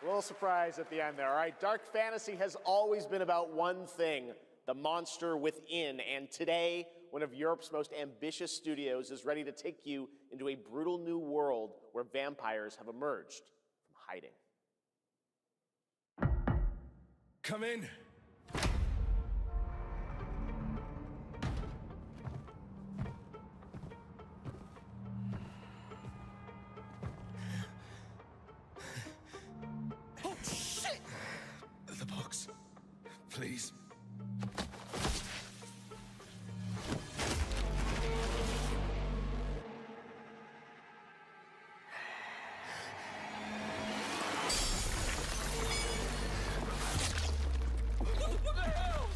A little surprise at the end there. All right, dark fantasy has always been about one thing, the monster within. And today, one of Europe's most ambitious studios is ready to take you into a brutal new world where vampires have emerged from hiding. Come in. Oh, shit! The box. Please. What the hell?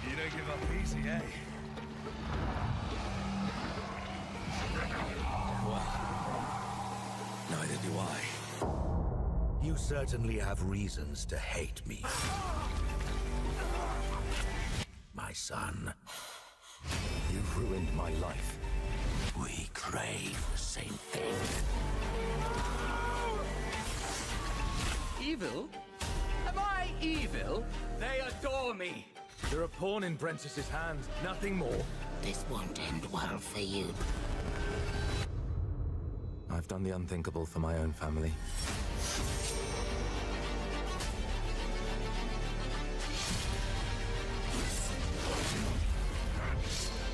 You don't give up easy, eh? Well, neither do I. You certainly have reasons to hate me. My son. You've ruined my life. We crave the same thing. Evil? Am I evil? They adore me. You're a pawn in Brentiss's hands, nothing more. This won't end well for you. I've done the unthinkable for my own family.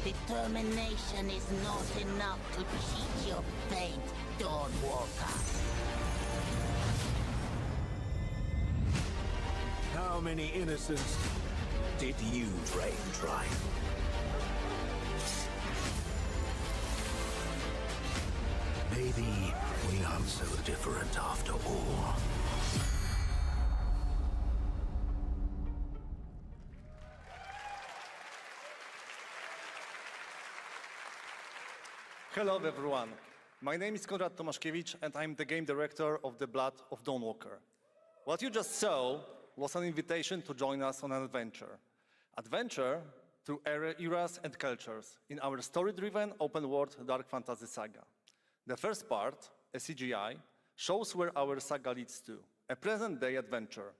Determination is not enough to cheat your fate, Dawnwalker. How many innocents did you drain dry? Maybe we aren't so different after all. Hello everyone, my name is Konrad Tomaszkiewicz and I'm the game director of The Blood of Dawnwalker. What you just saw was an invitation to join us on an adventure. Adventure through eras and cultures in our story-driven open-world dark fantasy saga. The first part, a CGI, shows where our saga leads to, a present-day adventure.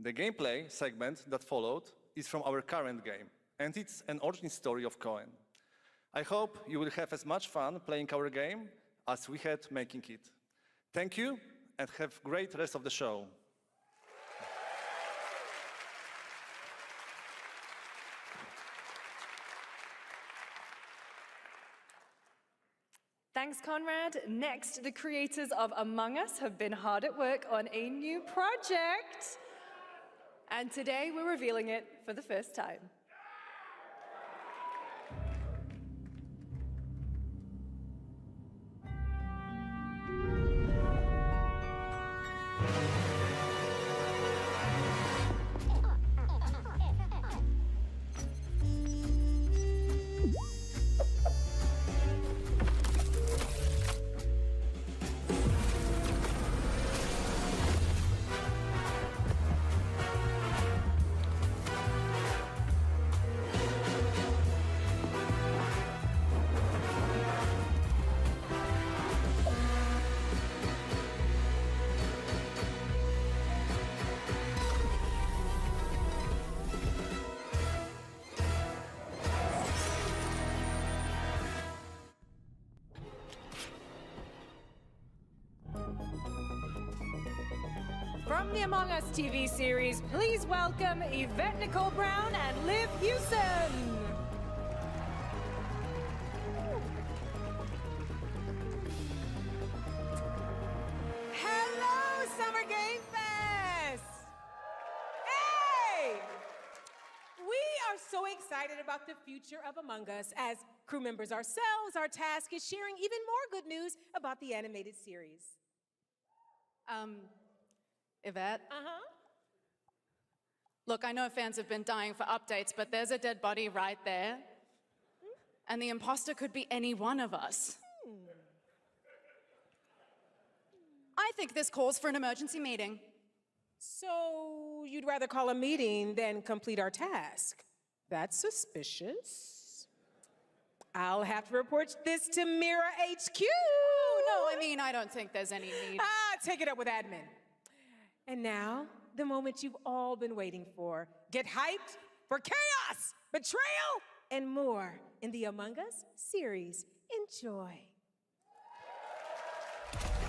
The gameplay segment that followed is from our current game, and it's an origin story of Cohen. I hope you will have as much fun playing our game as we had making it. Thank you, and have a great rest of the show. Thanks, Conrad. Next, the creators of Among Us have been hard at work on a new project. And today we're revealing it for the first time. From the Among Us TV series, please welcome Yvette Nicole Brown and Liv Hewson. Hello, Summer Game Fest! Hey! We are so excited about the future of Among Us. As crew members ourselves, our task is sharing even more good news about the animated series. Yvette? Uh-huh. Look, I know fans have been dying for updates, but there's a dead body right there. And the imposter could be any one of us. I think this calls for an emergency meeting. So you'd rather call a meeting than complete our task? That's suspicious. I'll have to report this to Mira HQ. Oh, no, I mean, I don't think there's any need. Take it up with admin. And now, the moment you've all been waiting for. Get hyped for chaos, betrayal, and more in the Among Us series. Enjoy.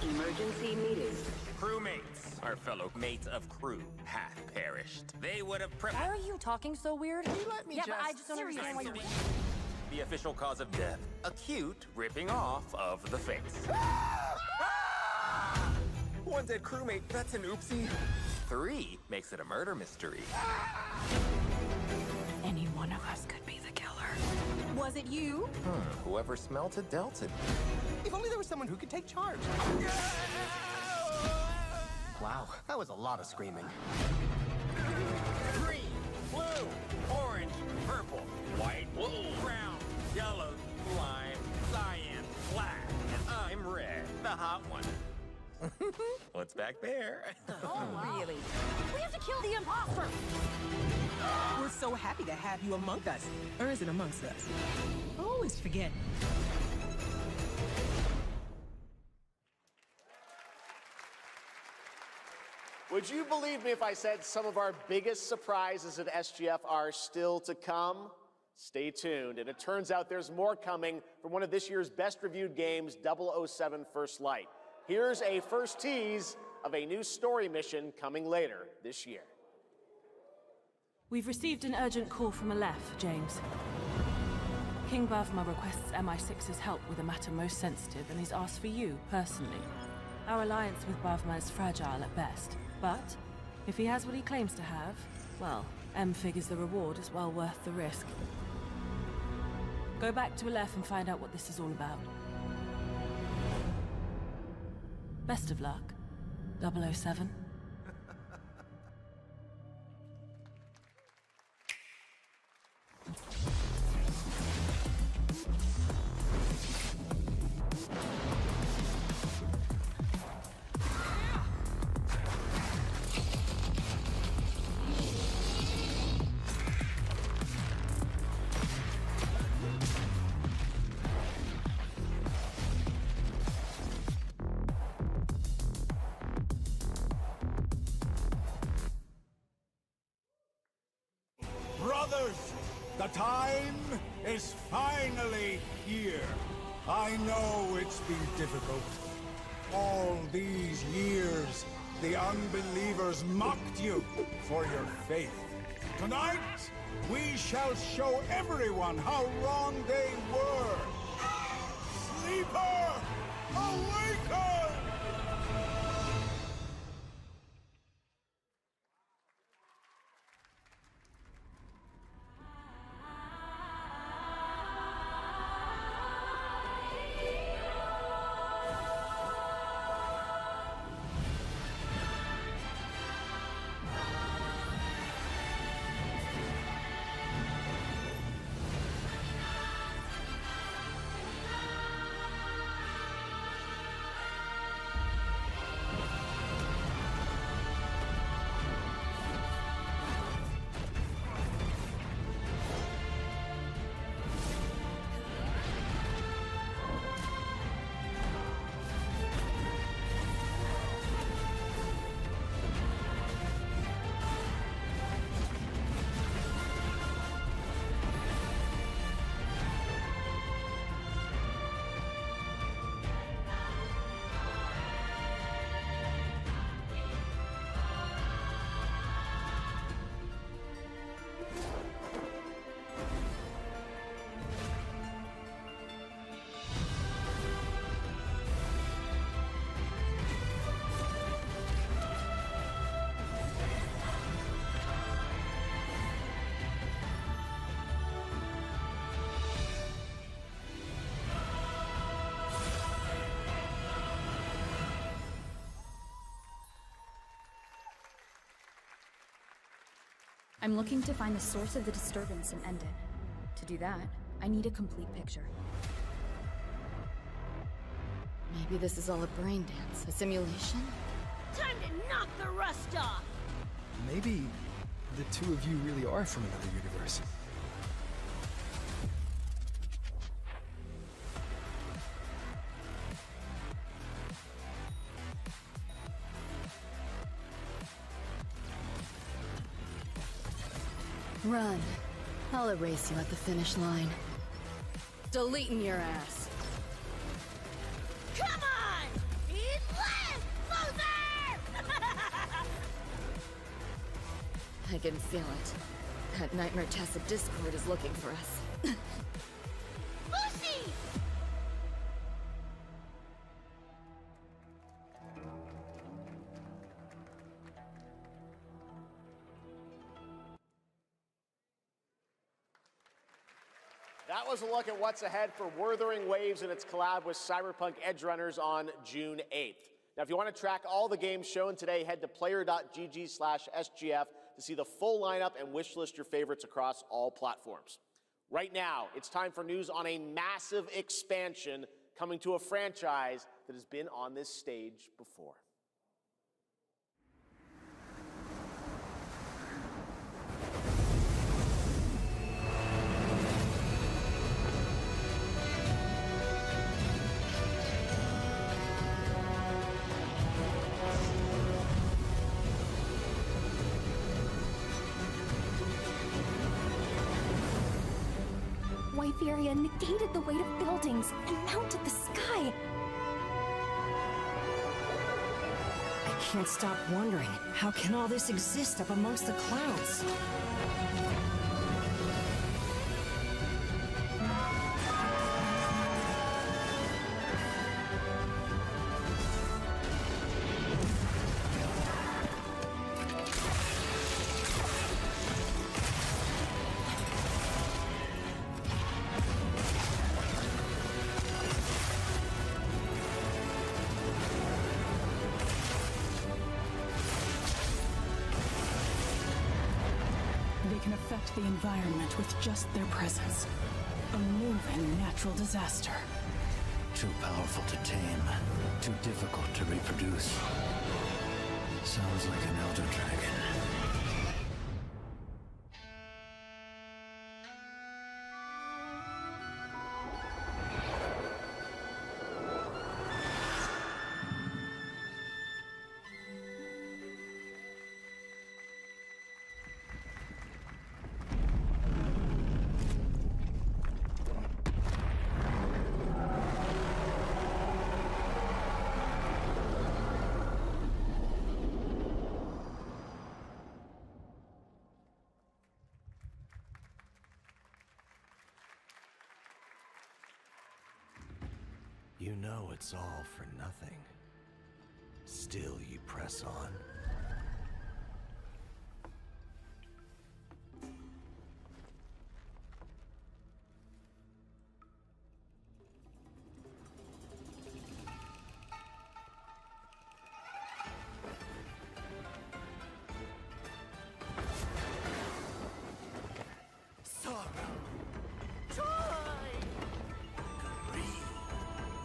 Emergency meeting. Crewmates, our fellow mates of crew, hath perished. They would have Why are you talking so weird? Let me but I just don't understand why you're... The official cause of death, acute ripping off of the face. One dead crewmate, that's an oopsie. 3 makes it a murder mystery. Any one of us could be the killer. Was it you? Whoever smelt it dealt it. If only there was someone who could take charge. Wow, that was a lot of screaming. Green, blue, orange, purple, white, brown, yellow, lime, cyan, black, and I'm red, the hot one. What's back there? Oh, really? We have to kill the imposter! We're so happy to have you among us. Or is it amongst us? I always forget. Would you believe me if I said some of our biggest surprises at SGF are still to come? Stay tuned, and it turns out there's more coming from one of this year's best-reviewed games, 007 First Light. Here's a first tease of a new story mission coming later this year. We've received an urgent call from Aleph, James. King Bavma requests MI6's help with a matter most sensitive and he's asked for you, personally. Our alliance with Bavma is fragile at best, but if he has what he claims to have, Well, M figures the reward is well worth the risk. Go back to Aleph and find out what this is all about. Best of luck, 007. Brothers, the time is finally here. I know it's been difficult. All these years, the unbelievers mocked you for your faith. Tonight, we shall show everyone how wrong they were. Sleeper, awaken! I'm looking to find the source of the disturbance and end it. To do that, I need a complete picture. Maybe this is all a brain dance, a simulation? Time to knock the rust off! Maybe the two of you really are from another universe. Run. I'll erase you at the finish line. Deleting your ass. Come on! Eat less, loser! I can feel it. That Nightmare Tacit Discord is looking for us. Lucy! That was a look at what's ahead for Wuthering Waves and its collab with Cyberpunk Edgerunners on June 8th. Now, if you want to track all the games shown today, head to player.gg/SGF to see the full lineup and wishlist your favorites across all platforms. Right now, it's time for news on a massive expansion coming to a franchise that has been on this stage before. Wyveria negated the weight of buildings and mounted the sky. I can't stop wondering, how can all this exist up amongst the clouds? can affect the environment with just their presence. A moving natural disaster. Too powerful to tame. Too difficult to reproduce. Sounds like an elder dragon. You know it's all for nothing. Still you press on.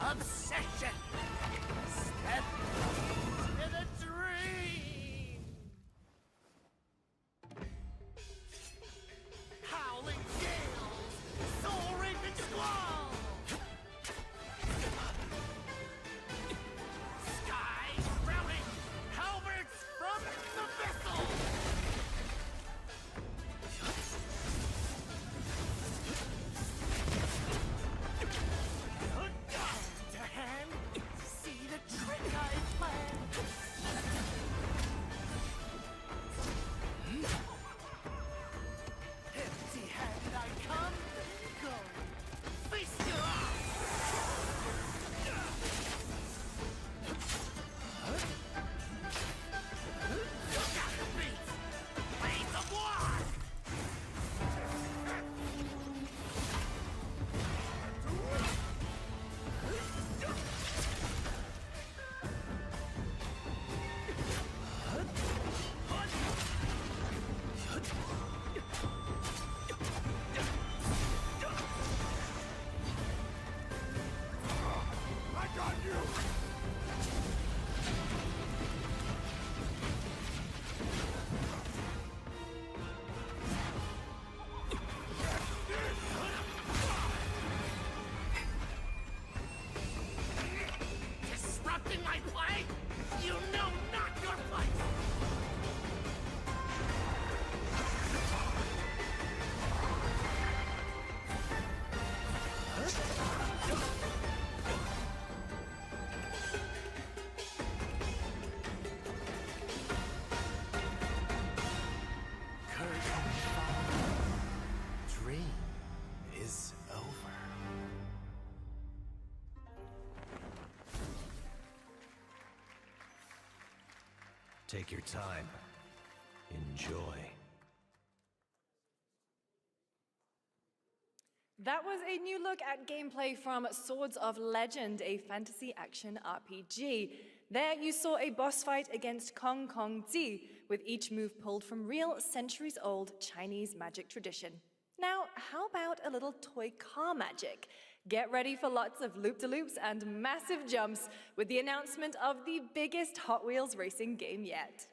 Obsession! Step into the dream! Howling gales! Soul-raping squall! Sky sprouting! Halberds from the vessel! To hand, see the trick I planned. Empty-handed I come, go. Feast you off! Got the beat! Blades of war! I got you! Disrupting my play? You know not your place! Curtain fall. Dream is over. Take your time. Enjoy. That was a new look at gameplay from Swords of Legend, a fantasy action RPG. There you saw a boss fight against Kong Kong Zi, with each move pulled from real centuries-old Chinese magic tradition. Now, how about a little toy car magic? Get ready for lots of loop-de-loops and massive jumps with the announcement of the biggest Hot Wheels racing game yet.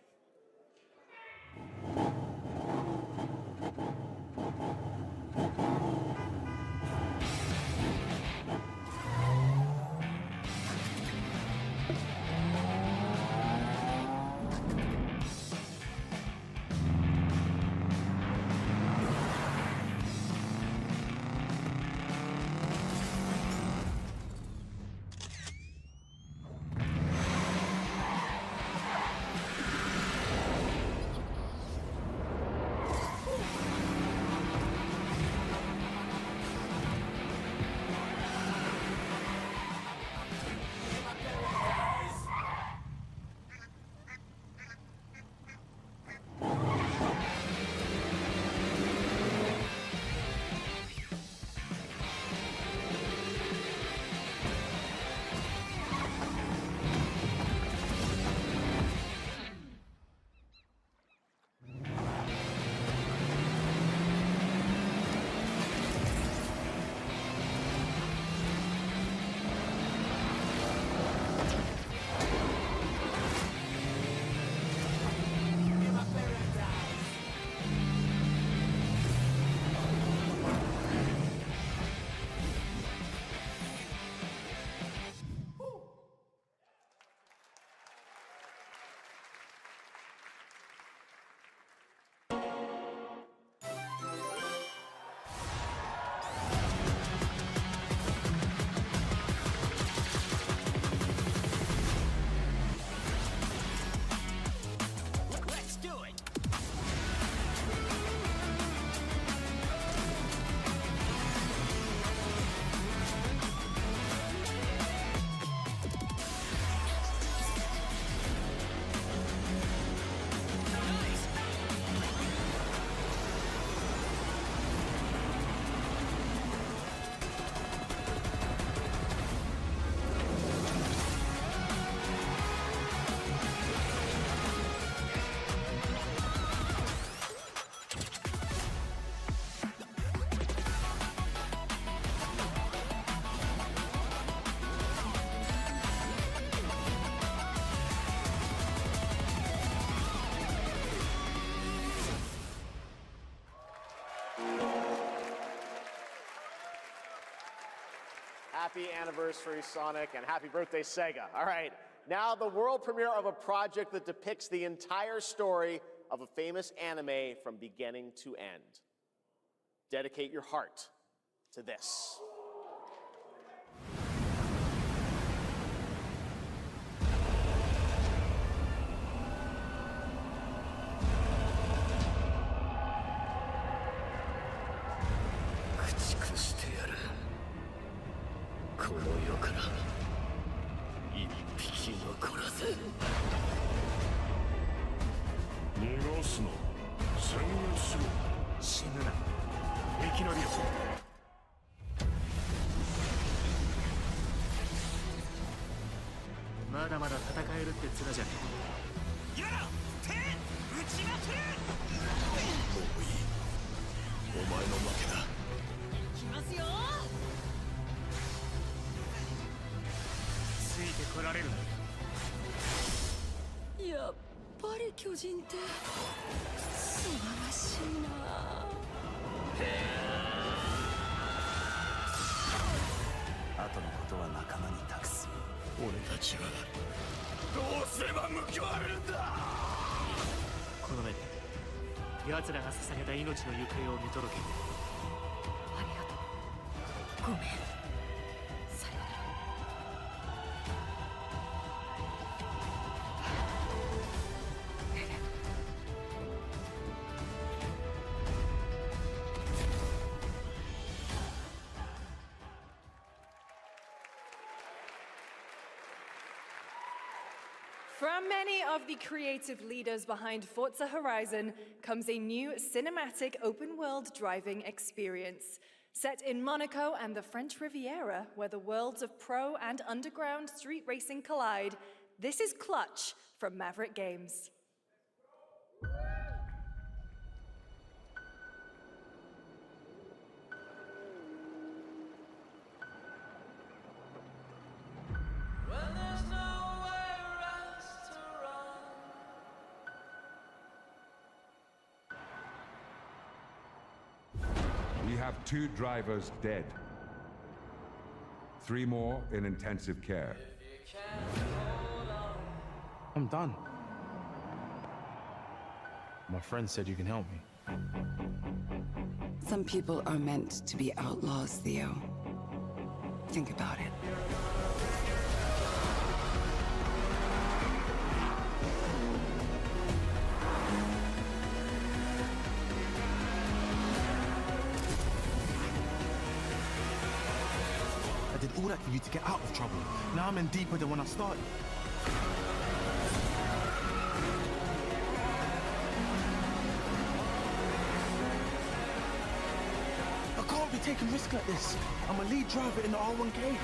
happy anniversary, Sonic, and happy birthday, Sega. All right, now the world premiere of a project that depicts the entire story of a famous anime from beginning to end. Dedicate your heart to this.やっぱり巨人って素晴らしいな。後のことは仲間に託す。俺たちはどうすれば報われるんだ。この目で奴らが捧げた命の行方を見届ける。ありがとう。ごめん。さよなら。From many of the creative leaders behind Forza Horizon comes a new cinematic open-world driving experience. Set in Monaco and the French Riviera, where the worlds of pro and underground street racing collide, this is Clutch from Maverick Games. We have 2 drivers dead. 3 more in intensive care. I'm done. My friend said you can help me. Some people are meant to be outlaws, Theo. Think about it. I did all that for you to get out of trouble. Now I'm in deeper than when I started. I can't be taking risks like this. I'm a lead driver in the R1K.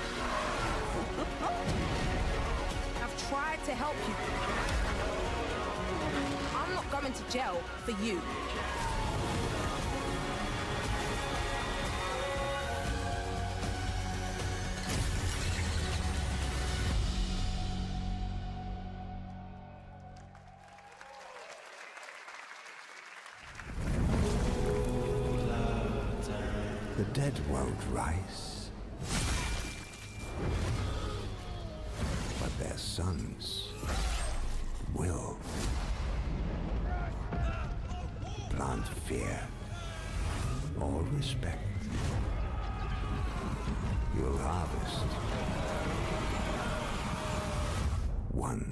I've tried to help you. I'm not going to jail for you. The dead won't rise, but their sons will. Plant fear or respect. You'll harvest one.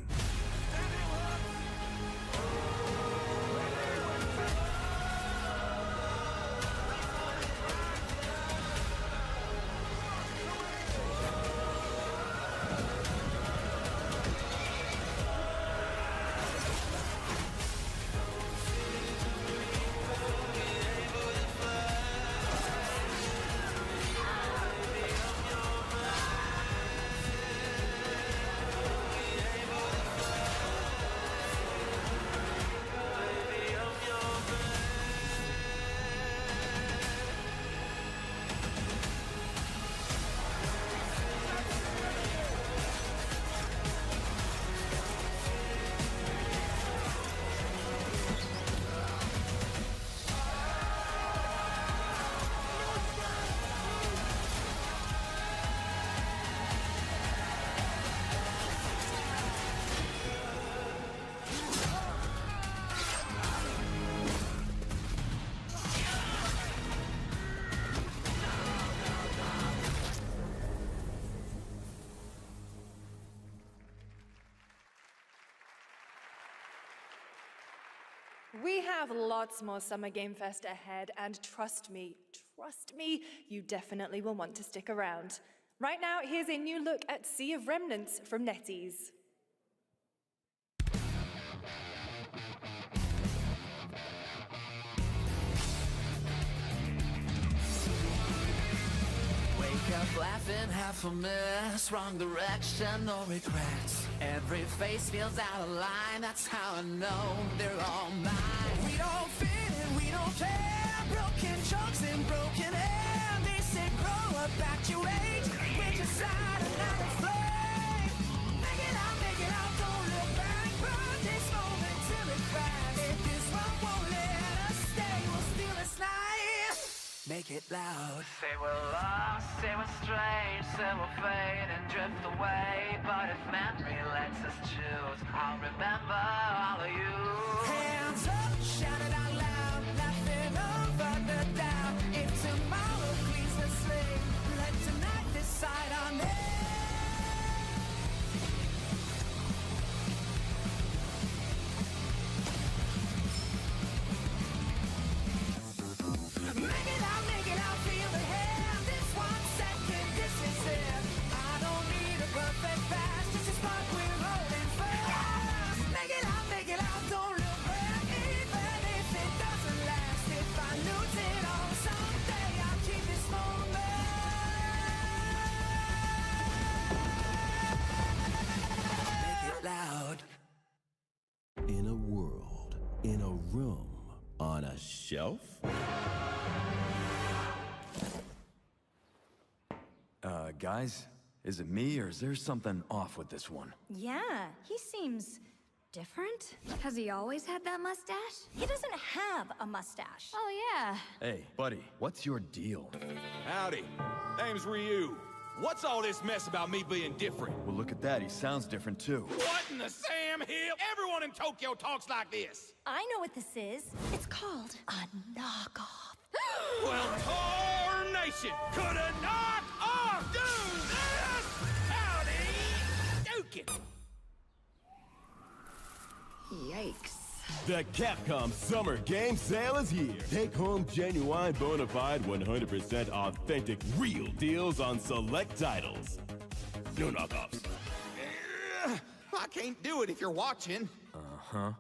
We have lots more Summer Game Fest ahead, and trust me, you definitely will want to stick around. Right now, here's a new look at Sea of Remnants from NetEase. Wake up laughing, half a mess, wrong direction, no regrets. Every face feels out of line, that's how I know they're all mine. We don't fit and we don't care, broken jokes and broken air. They say grow up at your age, we're just side another flame. Make it out, don't look back, burn this moment till it cracks. If this one won't let us stay, we'll steal this night. Make it loud. Say we're lost, say we're strange, say we'll fade and drift away. But if memory lets us choose, I'll remember all of you. Hands up, shout it out loud, laughing over the doubt. If tomorrow cleans the slate, let tonight decide on it. Make it out, feel the hand. This 1 second, this is it. I don't need a perfect pass, just a spark, we're rolling fast. Make it out, don't look back, even if it doesn't last. If I lose it all someday, I'll keep this moment. Make it loud. In a world, in a room, on a shelf? Guys, is it me or is there something off with this one? Yeah, he seems different. Has he always had that mustache? He doesn't have a mustache. Oh, yeah. Hey, buddy, what's your deal? Howdy. Name's Ryu. What's all this mess about me being different? Well, look at that. He sounds different, too. What in the Sam Hill? Everyone in Tokyo talks like this. I know what this is. It's called a knockoff. Well, tarnation! Could a knock off do this? Howdy, Dukin'. Yikes. The Capcom Summer Game Sale is here. Take home genuine, bona fide, 100% authentic, real deals on select titles. No knockoffs. I can't do it if you're watching. Uh-huh.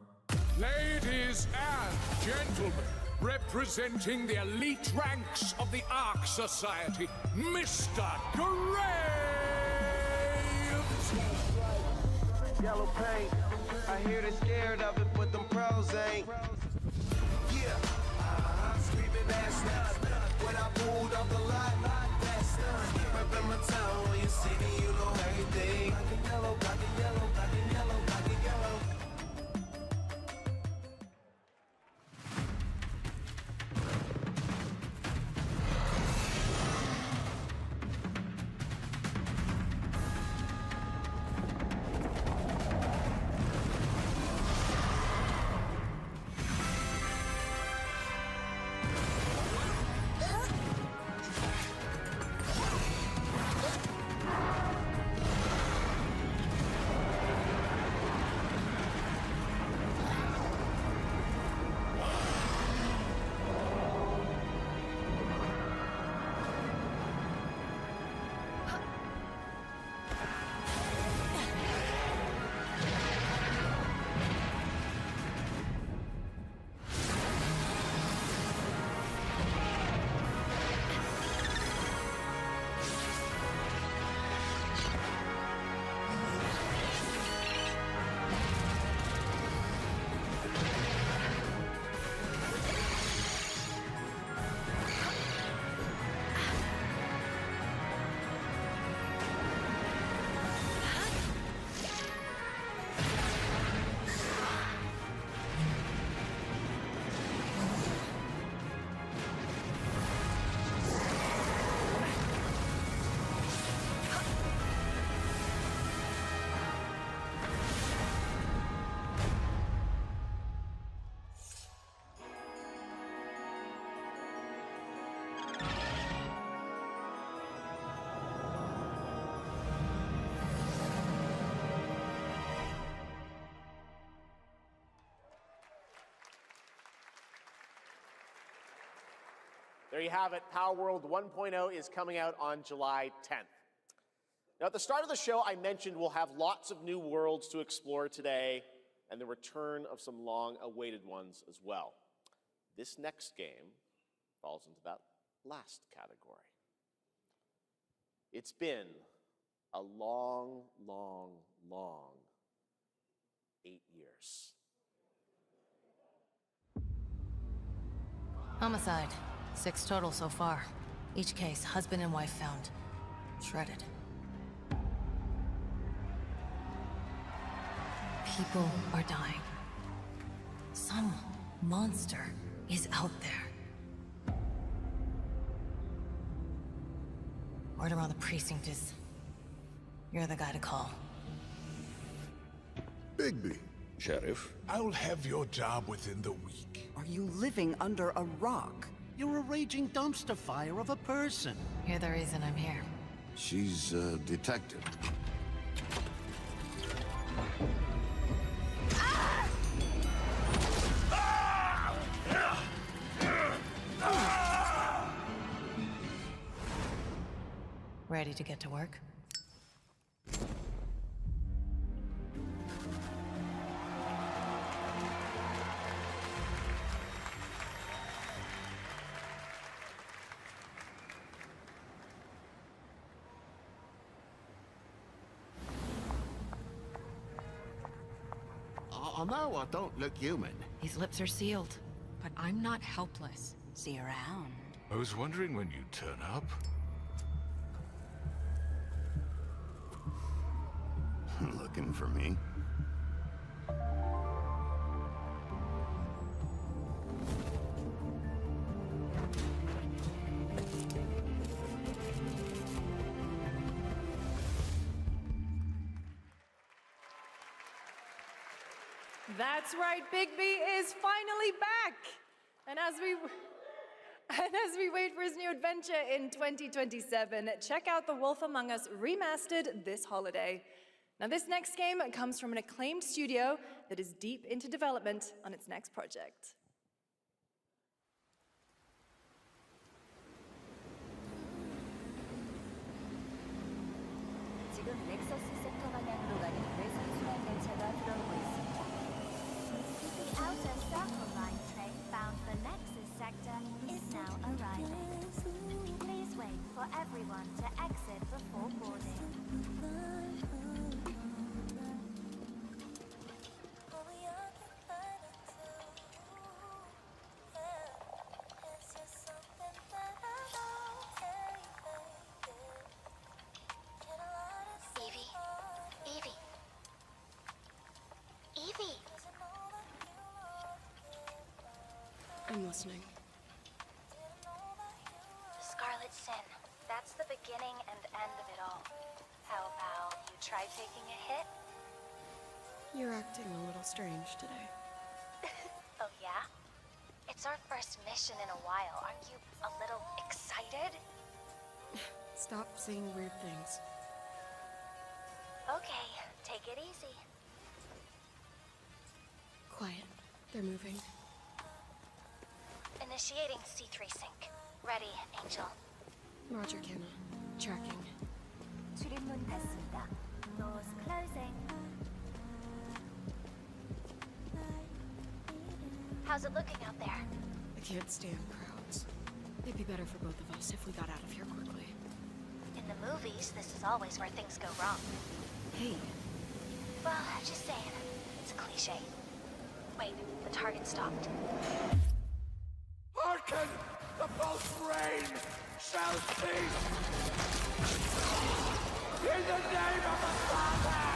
Ladies and gentlemen, representing the elite ranks of the Ark Society, Mr. Graves! Yellow paint. I hear they're scared of it, but them pros ain't. Yeah, I'm screaming that's nuts. When I pulled up the lot, that's nuts. Reppin' my town, when you see me, you know everything. Black and yellow, black and yellow, black and yellow, black and yellow. There you have it. Power World 1.0 is coming out on July 10th. Now, at the start of the show, I mentioned we'll have lots of new worlds to explore today and the return of some long-awaited ones as well. This next game falls into that last category. It's been a long, long, long 8 years. Homicide. 6 total so far. Each case, husband and wife found. Shredded. People are dying. Some monster is out there. Word around the precinct is you're the guy to call. Bigby. Sheriff. I'll have your job within the week. Are you living under a rock? You're a raging dumpster fire of a person. You're the reason I'm here. She's a detective. Ready to get to work? Oh, no, I don't look human. These lips are sealed, but I'm not helpless. See you around. I was wondering when you'd turn up. Looking for me? That's right, Bigby is finally back! And as we wait for his new adventure in 2027, check out The Wolf Among Us Remastered this holiday. Now, this next game comes from an acclaimed studio that is deep into development on its next project. 지금 넥서스 섹터 방향으로 가는 외선 수행 열차가 들어오고 있습니다. The outer circle line train bound for Nexus sector is now arriving. Please wait for everyone to exit before boarding. Evie! I'm listening. The Scarlet Sin. That's the beginning and end of it all. How about you try taking a hit? You're acting a little strange today. Oh yeah? It's our first mission in a while. Aren't you a little excited? Stop saying weird things. Okay, take it easy. Quiet. They're moving. Initiating C3 sync. Ready, Angel. Roger, Kenna. Tracking. 출입문 닫습니다. Doors closing. How's it looking out there? I can't stand crowds. It'd be better for both of us if we got out of here quickly. In the movies, this is always where things go wrong. Hey. Well, just saying. It's a cliche. Wait, the target stopped. Hearken! The pulse rain shall cease! In the name of the Father!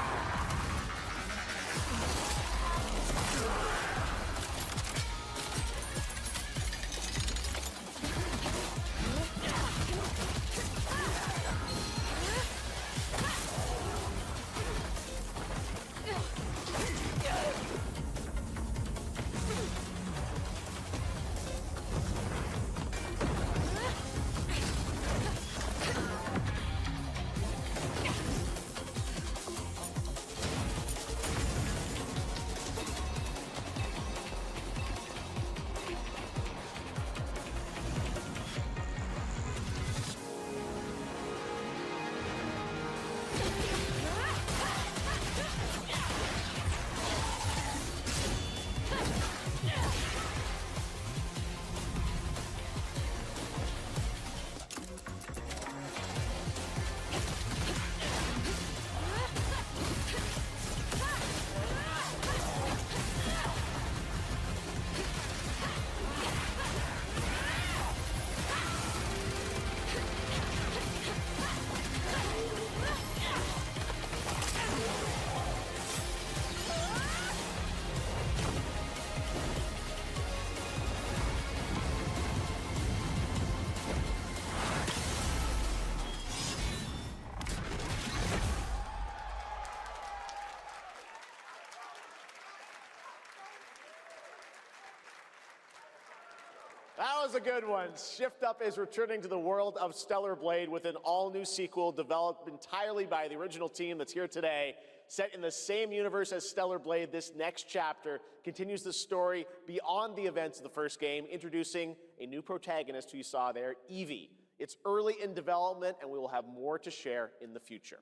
That was a good one. Shift Up is returning to the world of Stellar Blade with an all-new sequel developed entirely by the original team that's here today. Set in the same universe as Stellar Blade, this next chapter continues the story beyond the events of the first game, introducing a new protagonist who you saw there, Evie. It's early in development, and we will have more to share in the future.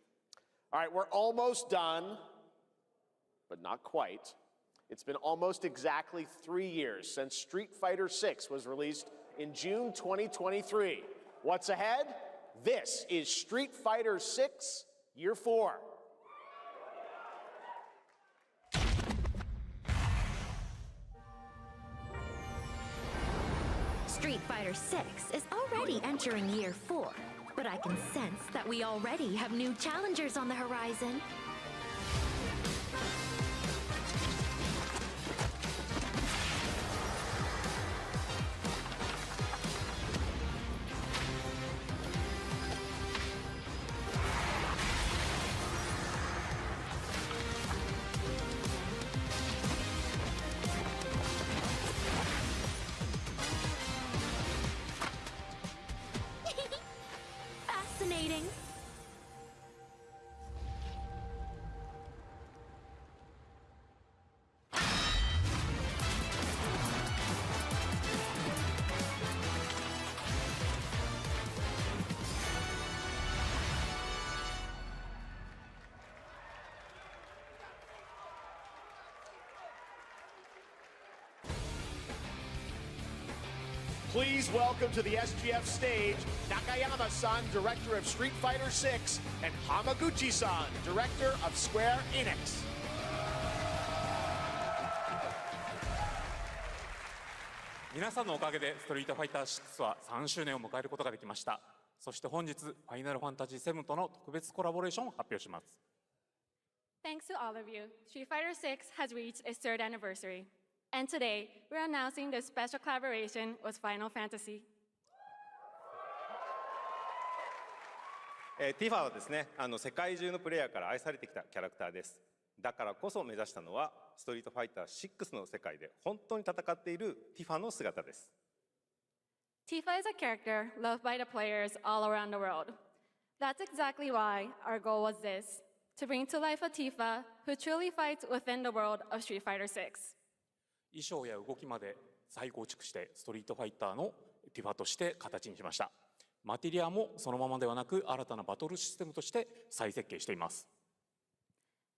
All right, we're almost done, but not quite. It's been almost exactly 3 years since Street Fighter VI was released in June 2023. What's ahead? This is Street Fighter VI Year 4. Street Fighter VI is already entering Year 4, but I can sense that we already have new challengers on the horizon. Fascinating. Please welcome to the SGF stage, Nakayama-san, director of Street Fighter VI, and Hamaguchi-san, director of Square Enix. 皆さんのおかげでストリートファイター6は3周年を迎えることができました。そして本日、ファイナルファンタジー7との特別コラボレーションを発表します。Thanks to all of you, Street Fighter VI has reached its 3rd anniversary. And today, we're announcing this special collaboration with Final Fantasy. Tifa はですね、世界中のプレイヤーから愛されてきたキャラクターです。だからこそ目指したのは、ストリートファイター6の世界で本当に戦っているティファの姿です。Tifa is a character loved by the players all around the world. That's exactly why our goal was this, to bring to life a Tifa who truly fights within the world of Street Fighter VI. 衣装や動きまで再構築してストリートファイターのティファとして形にしました。マテリアもそのままではなく新たなバトルシステムとして再設計しています。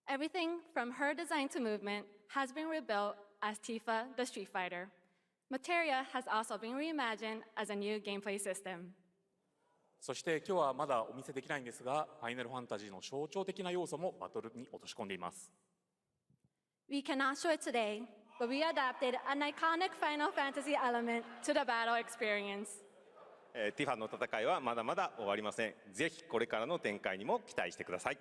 Everything from her design to movement has been rebuilt as Tifa the Street Fighter. Materia has also been reimagined as a new gameplay system. そして今日はまだお見せできないんですが、ファイナルファンタジーの象徴的な要素もバトルに落とし込んでいます。We cannot show it today, but we adapted an iconic Final Fantasy element to the battle experience. ティファの戦いはまだまだ終わりません。ぜひこれからの展開にも期待してください。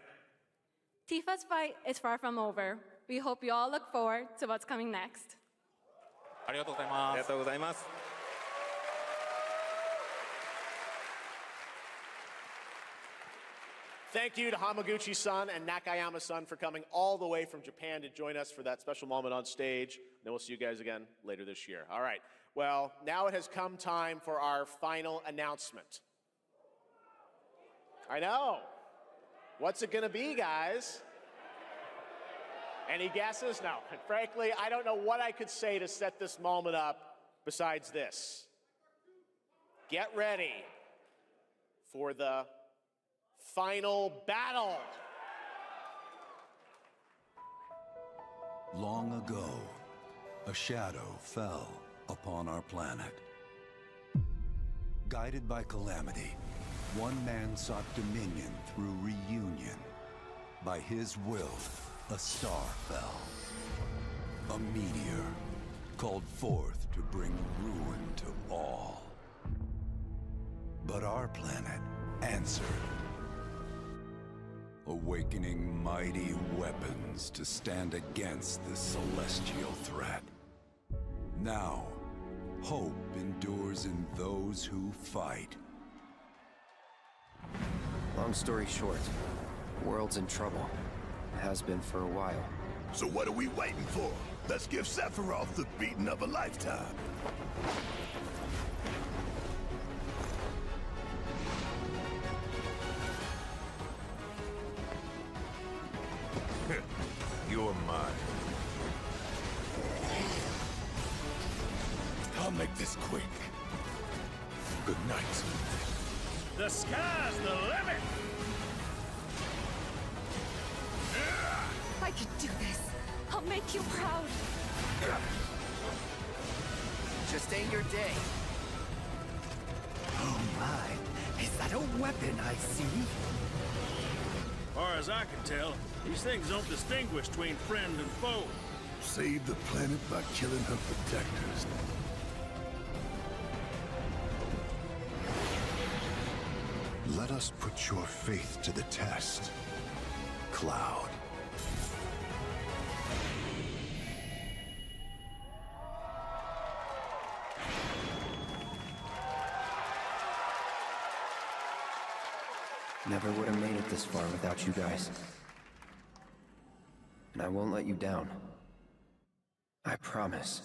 Tifa's fight is far from over. We hope you all look forward to what's coming next. ありがとうございます。ありがとうございます。Thank you to Hamaguchi-san and Nakayama-san for coming all the way from Japan to join us for that special moment on stage. Then we'll see you guys again later this year. All right. Well, now it has come time for our final announcement. I know. What's it going to be, guys? Any guesses? No. And frankly, I don't know what I could say to set this moment up besides this. Get ready for the final battle. Long ago, a shadow fell upon our planet. Guided by calamity, one man sought dominion through reunion. By his will, a star fell. A meteor called forth to bring ruin to all. But our planet answered, awakening mighty weapons to stand against this celestial threat. Now, hope endures in those who fight. Long story short, the world's in trouble. It has been for a while. So what are we waiting for? Let's give Sephiroth the beating of a lifetime. You're mine. I'll make this quick. Good night. The sky's the limit! I can do this. I'll make you proud. Just ain't your day. Oh my, is that a weapon I see? Far as I can tell, these things don't distinguish between friend and foe. Save the planet by killing her protectors. Let us put your faith to the test, Cloud. Never would have made it this far without you guys. And I won't let you down. I promise.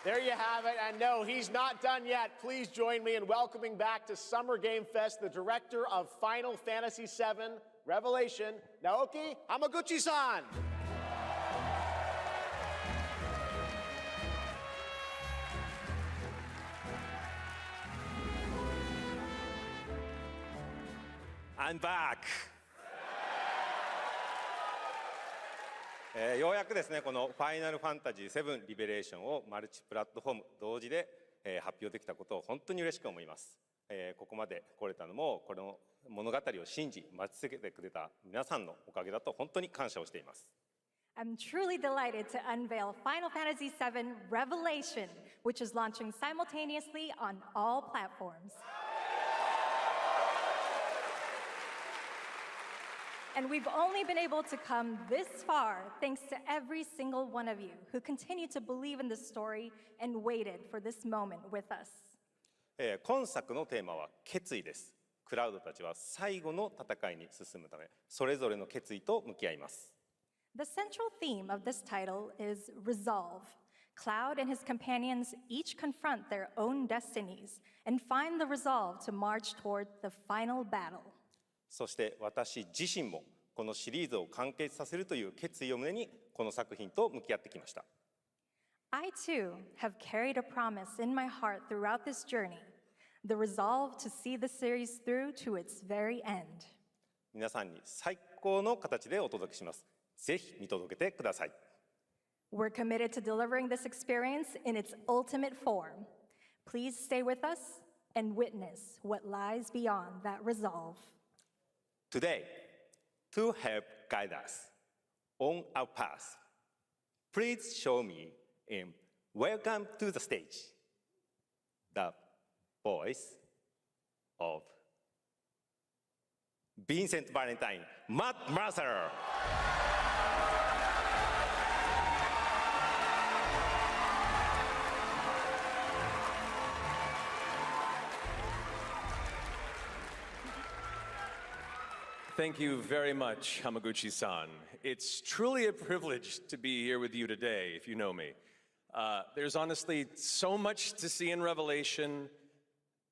There you have it, and no, he's not done yet. Please join me in welcoming back to Summer Game Fest the director of Final Fantasy VII Revelation, Naoki Hamaguchi-san. I'm back! ようやくですね、このファイナルファンタジー7リベレーションをマルチプラットフォーム同時で発表できたことを本当に嬉しく思います。ここまで来れたのも、この物語を信じ、待ち続けてくれた皆さんのおかげだと本当に感謝をしています。I'm truly delighted to unveil Final Fantasy VII Revelation, which is launching simultaneously on all platforms. And we've only been able to come this far thanks to every single one of you who continue to believe in this story and waited for this moment with us. 今作のテーマは決意です。クラウドたちは最後の戦いに進むため、それぞれの決意と向き合います。The central theme of this title is resolve. Cloud and his companions each confront their own destinies and find the resolve to march toward the final battle. そして私自身もこのシリーズを完結させるという決意を胸にこの作品と向き合ってきました。I too have carried a promise in my heart throughout this journey, the resolve to see the series through to its very end. 皆さんに最高の形でお届けします。ぜひ見届けてください。We're committed to delivering this experience in its ultimate form. Please stay with us and witness what lies beyond that resolve. Today, to help guide us on our path, please show me in Welcome to the Stage, the voice of Vincent Valentine, Matt Mercer. Thank you very much, Hamaguchi-san. It's truly a privilege to be here with you today, if you know me. There's honestly so much to see in Revelation.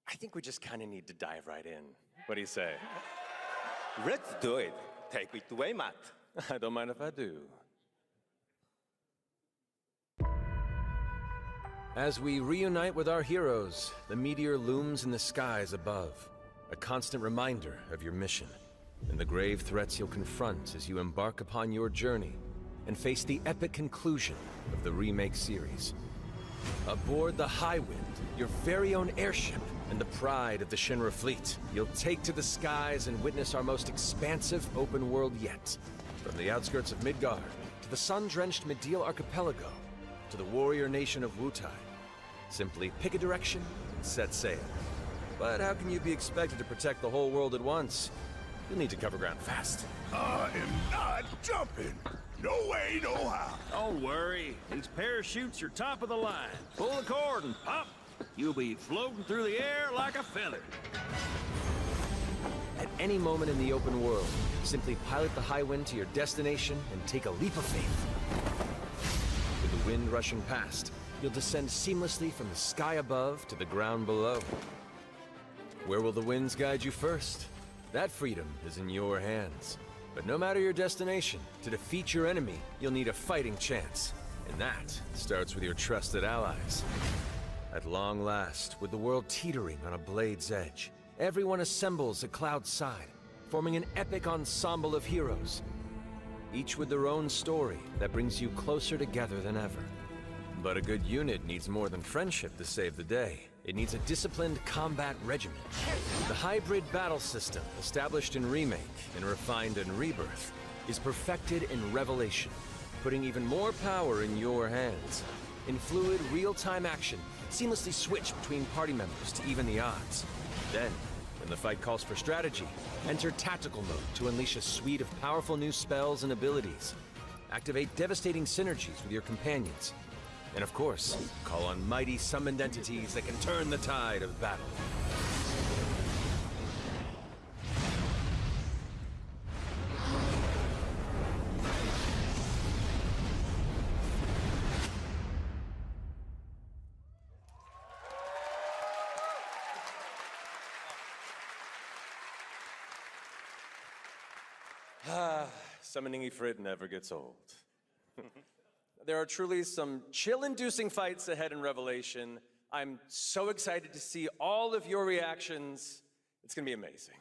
I think we just kind of need to dive right in. What do you say? Let's do it. Take it away, Matt. I don't mind if I do. As we reunite with our heroes, the meteor looms in the skies above, a constant reminder of your mission and the grave threats you'll confront as you embark upon your journey and face the epic conclusion of the remake series. Aboard the Highwind, your very own airship and the pride of the Shinra fleet, you'll take to the skies and witness our most expansive open world yet. From the outskirts of Midgard, to the sun-drenched Medial Archipelago, to the warrior nation of Wutai. Simply pick a direction and set sail. But how can you be expected to protect the whole world at once? You'll need to cover ground fast. I am not jumping. No way, no how. Don't worry. These parachutes are top of the line. Pull the cord and pop. You'll be floating through the air like a feather. At any moment in the open world, simply pilot the Highwind to your destination and take a leap of faith. With the wind rushing past, you'll descend seamlessly from the sky above to the ground below. Where will the winds guide you first? That freedom is in your hands. But no matter your destination, to defeat your enemy, you'll need a fighting chance. And that starts with your trusted allies. At long last, with the world teetering on a blade's edge, everyone assembles at Cloud's side, forming an epic ensemble of heroes, each with their own story that brings you closer together than ever. But a good unit needs more than friendship to save the day. It needs a disciplined combat regimen. The hybrid battle system, established in Remake and refined in Rebirth, is perfected in Revelation, putting even more power in your hands. In fluid, real-time action, seamlessly switch between party members to even the odds. Then, when the fight calls for strategy, enter tactical mode to unleash a suite of powerful new spells and abilities. Activate devastating synergies with your companions. And of course, call on mighty summoned entities that can turn the tide of battle. Summoning Ifrit never gets old. There are truly some chill-inducing fights ahead in Revelation. I'm so excited to see all of your reactions. It's gonna be amazing.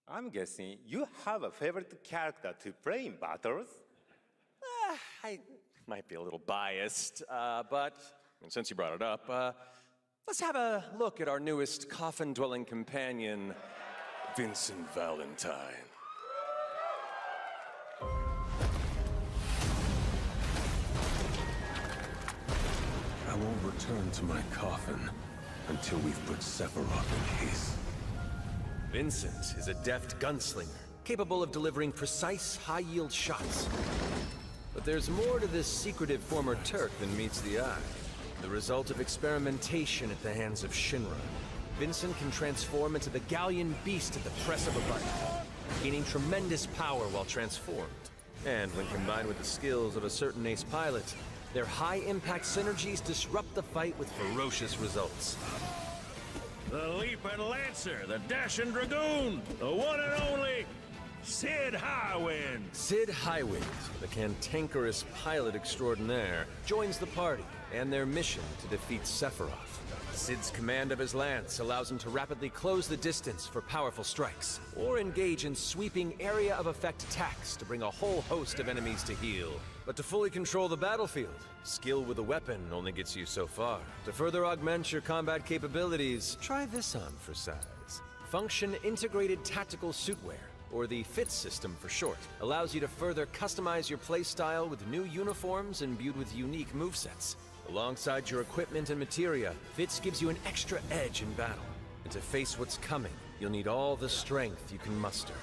I'm guessing you have a favorite character to play in battles? I might be a little biased, but since you brought it up, let's have a look at our newest coffin-dwelling companion, Vincent Valentine. I won't return to my coffin until we've put Sephiroth in his. Vincent is a deft gunslinger, capable of delivering precise, high-yield shots. But there's more to this secretive former Turk than meets the eye. The result of experimentation at the hands of Shinra, Vincent can transform into the Galleon beast at the press of a button, gaining tremendous power while transformed. And when combined with the skills of a certain ace pilot, their high-impact synergies disrupt the fight with ferocious results. The Leaping Lancer, the Dashing Dragoon, the one and only Sid Highwind. Sid Highwind, the cantankerous pilot extraordinaire, joins the party and their mission to defeat Sephiroth. Sid's command of his lance allows him to rapidly close the distance for powerful strikes, or engage in sweeping area of effect attacks to bring a whole host of enemies to heel. But to fully control the battlefield, skill with a weapon only gets you so far. To further augment your combat capabilities, try this on for size. Function Integrated Tactical Suitwear, or the FITS system for short, allows you to further customize your playstyle with new uniforms imbued with unique movesets. Alongside your equipment and materia, FITS gives you an extra edge in battle. And to face what's coming, you'll need all the strength you can muster.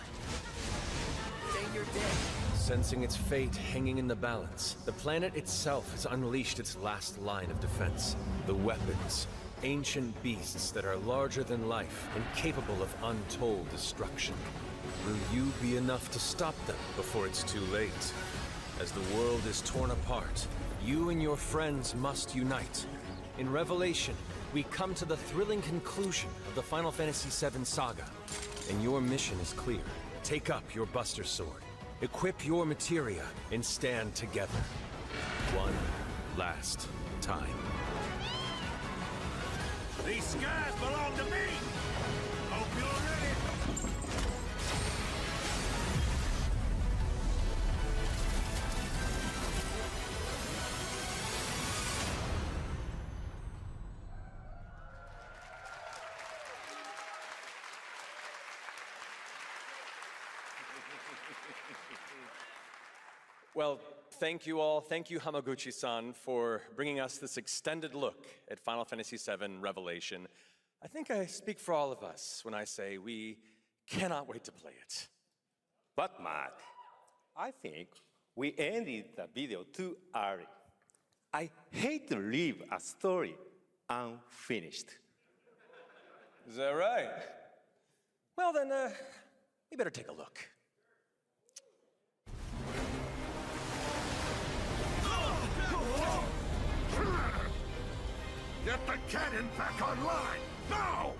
Sensing its fate hanging in the balance, the planet itself has unleashed its last line of defense. The weapons, ancient beasts that are larger than life and capable of untold destruction. Will you be enough to stop them before it's too late? As the world is torn apart, you and your friends must unite. In Revelation, we come to the thrilling conclusion of the Final Fantasy VII saga. And your mission is clear. Take up your Buster Sword, equip your materia, and stand together. One last time. These skies belong to me! Hope you're ready! Well, thank you all. Thank you, Hamaguchi-san, for bringing us this extended look at Final Fantasy VII Revelation. I think I speak for all of us when I say we cannot wait to play it. But Mark, I think we ended the video too early. I hate to leave a story unfinished. Is that right? Well then, we better take a look. Get the cannon back online, now!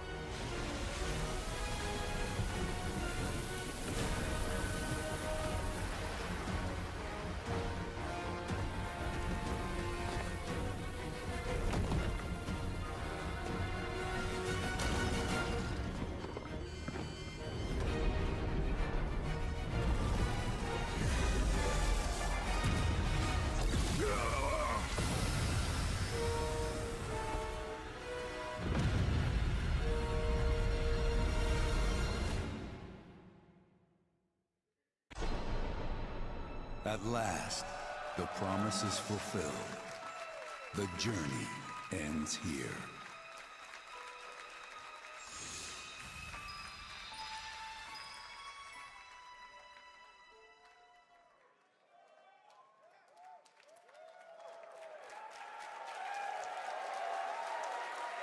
At last, the promise is fulfilled. The journey ends here.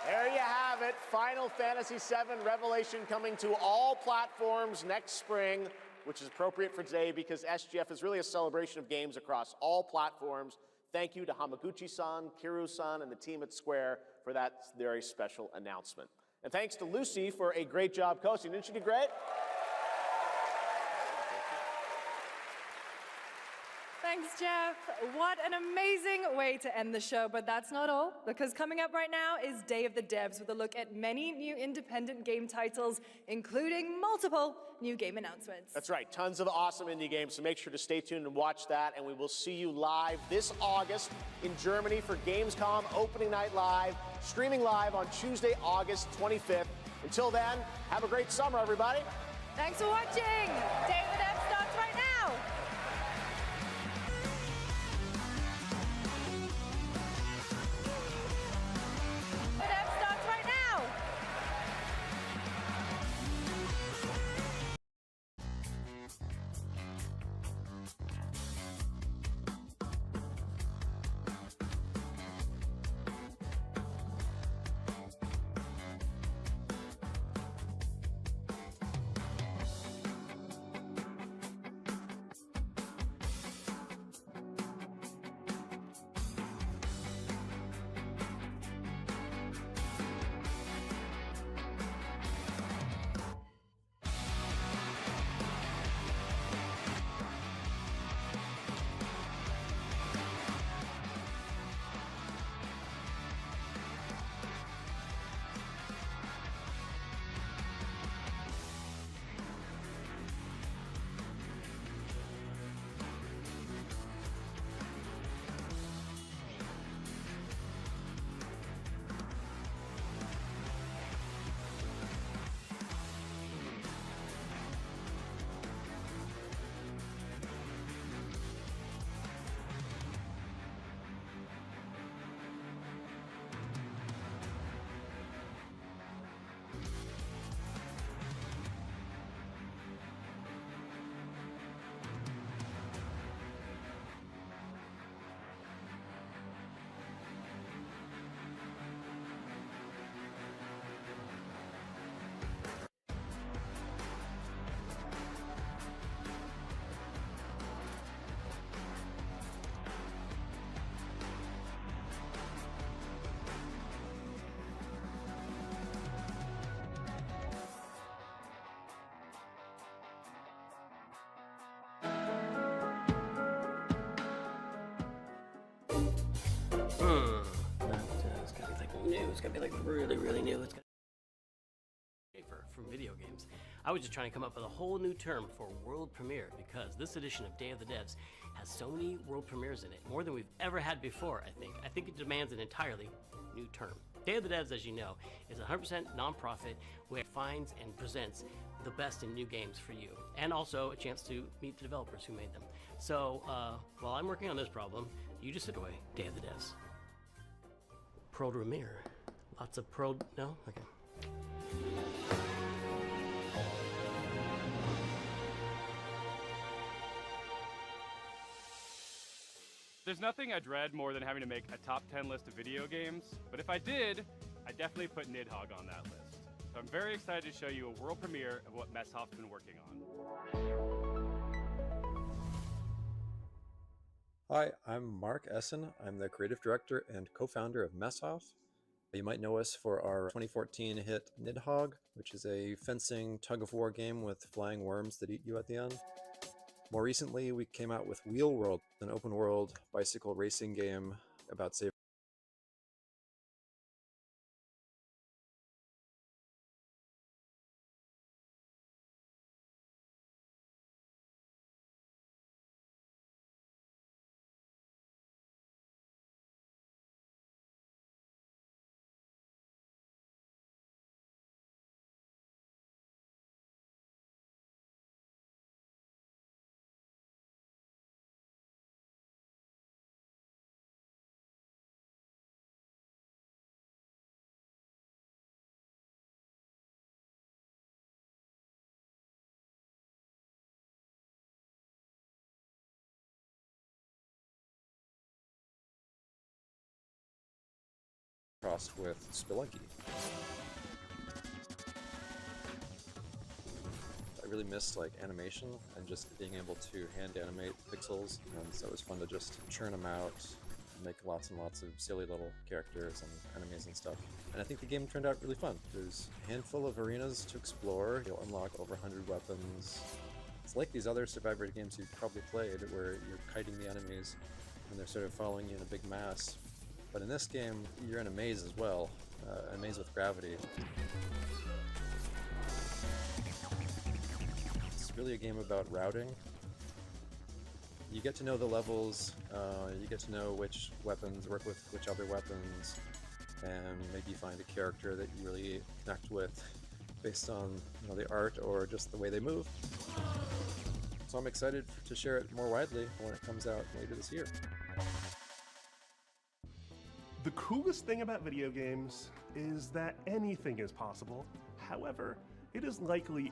There you have it, Final Fantasy VII Revelation coming to all platforms next spring, which is appropriate for today because SGF is really a celebration of games across all platforms. Thank you to Hamaguchi-san, Kiru-san, and the team at Square for that very special announcement. And thanks to Lucy for a great job coaching. Didn't she do great? Thanks, Jeff. What an amazing way to end the show, but that's not all, because coming up right now is Day of the Devs with a look at many new independent game titles, including multiple new game announcements. That's right, tons of awesome indie games, so make sure to stay tuned and watch that, and we will see you live this August in Germany for Gamescom Opening Night Live, streaming live on Tuesday, August 25th. Until then, have a great summer, everybody. Thanks for watching. Day of the Devs starts right now. It's gotta be like new. It's gotta be like really, really new. It's gotta be from video games. I was just trying to come up with a whole new term for world premiere because this edition of Day of the Devs has so many world premieres in it, more than we've ever had before, I think. I think it demands an entirely new term. Day of the Devs, as you know, is a 100% nonprofit where it finds and presents the best in new games for you, and also a chance to meet the developers who made them. So while I'm working on this problem, you just sit away. Day of the Devs. Pro premiere. Lots of pro. No? Okay. There's nothing I dread more than having to make a top 10 list of video games, but if I did, I'd definitely put Nidhogg on that list. So I'm very excited to show you a world premiere of what Messhoff's been working on. Hi, I'm Mark Essen. I'm the creative director and co-founder of Messhoff. You might know us for our 2014 hit Nidhogg, which is a fencing tug-of-war game with flying worms that eat you at the end. More recently, we came out with Wheel World, an open-world bicycle racing game about saving crossed with Spelunky. I really missed like animation and just being able to hand animate pixels, and so it was fun to just churn them out, make lots and lots of silly little characters and enemies and stuff. And I think the game turned out really fun. There's a handful of arenas to explore. You'll unlock over 100 weapons. It's like these other Survivor games you've probably played where you're kiting the enemies and they're sort of following you in a big mass. But in this game, you're in a maze as well, a maze with gravity. It's really a game about routing. You get to know the levels, you get to know which weapons work with which other weapons, and maybe find a character that you really connect with based on the art or just the way they move. So I'm excited to share it more widely when it comes out later this year. The coolest thing about video games is that anything is possible. However, it is likely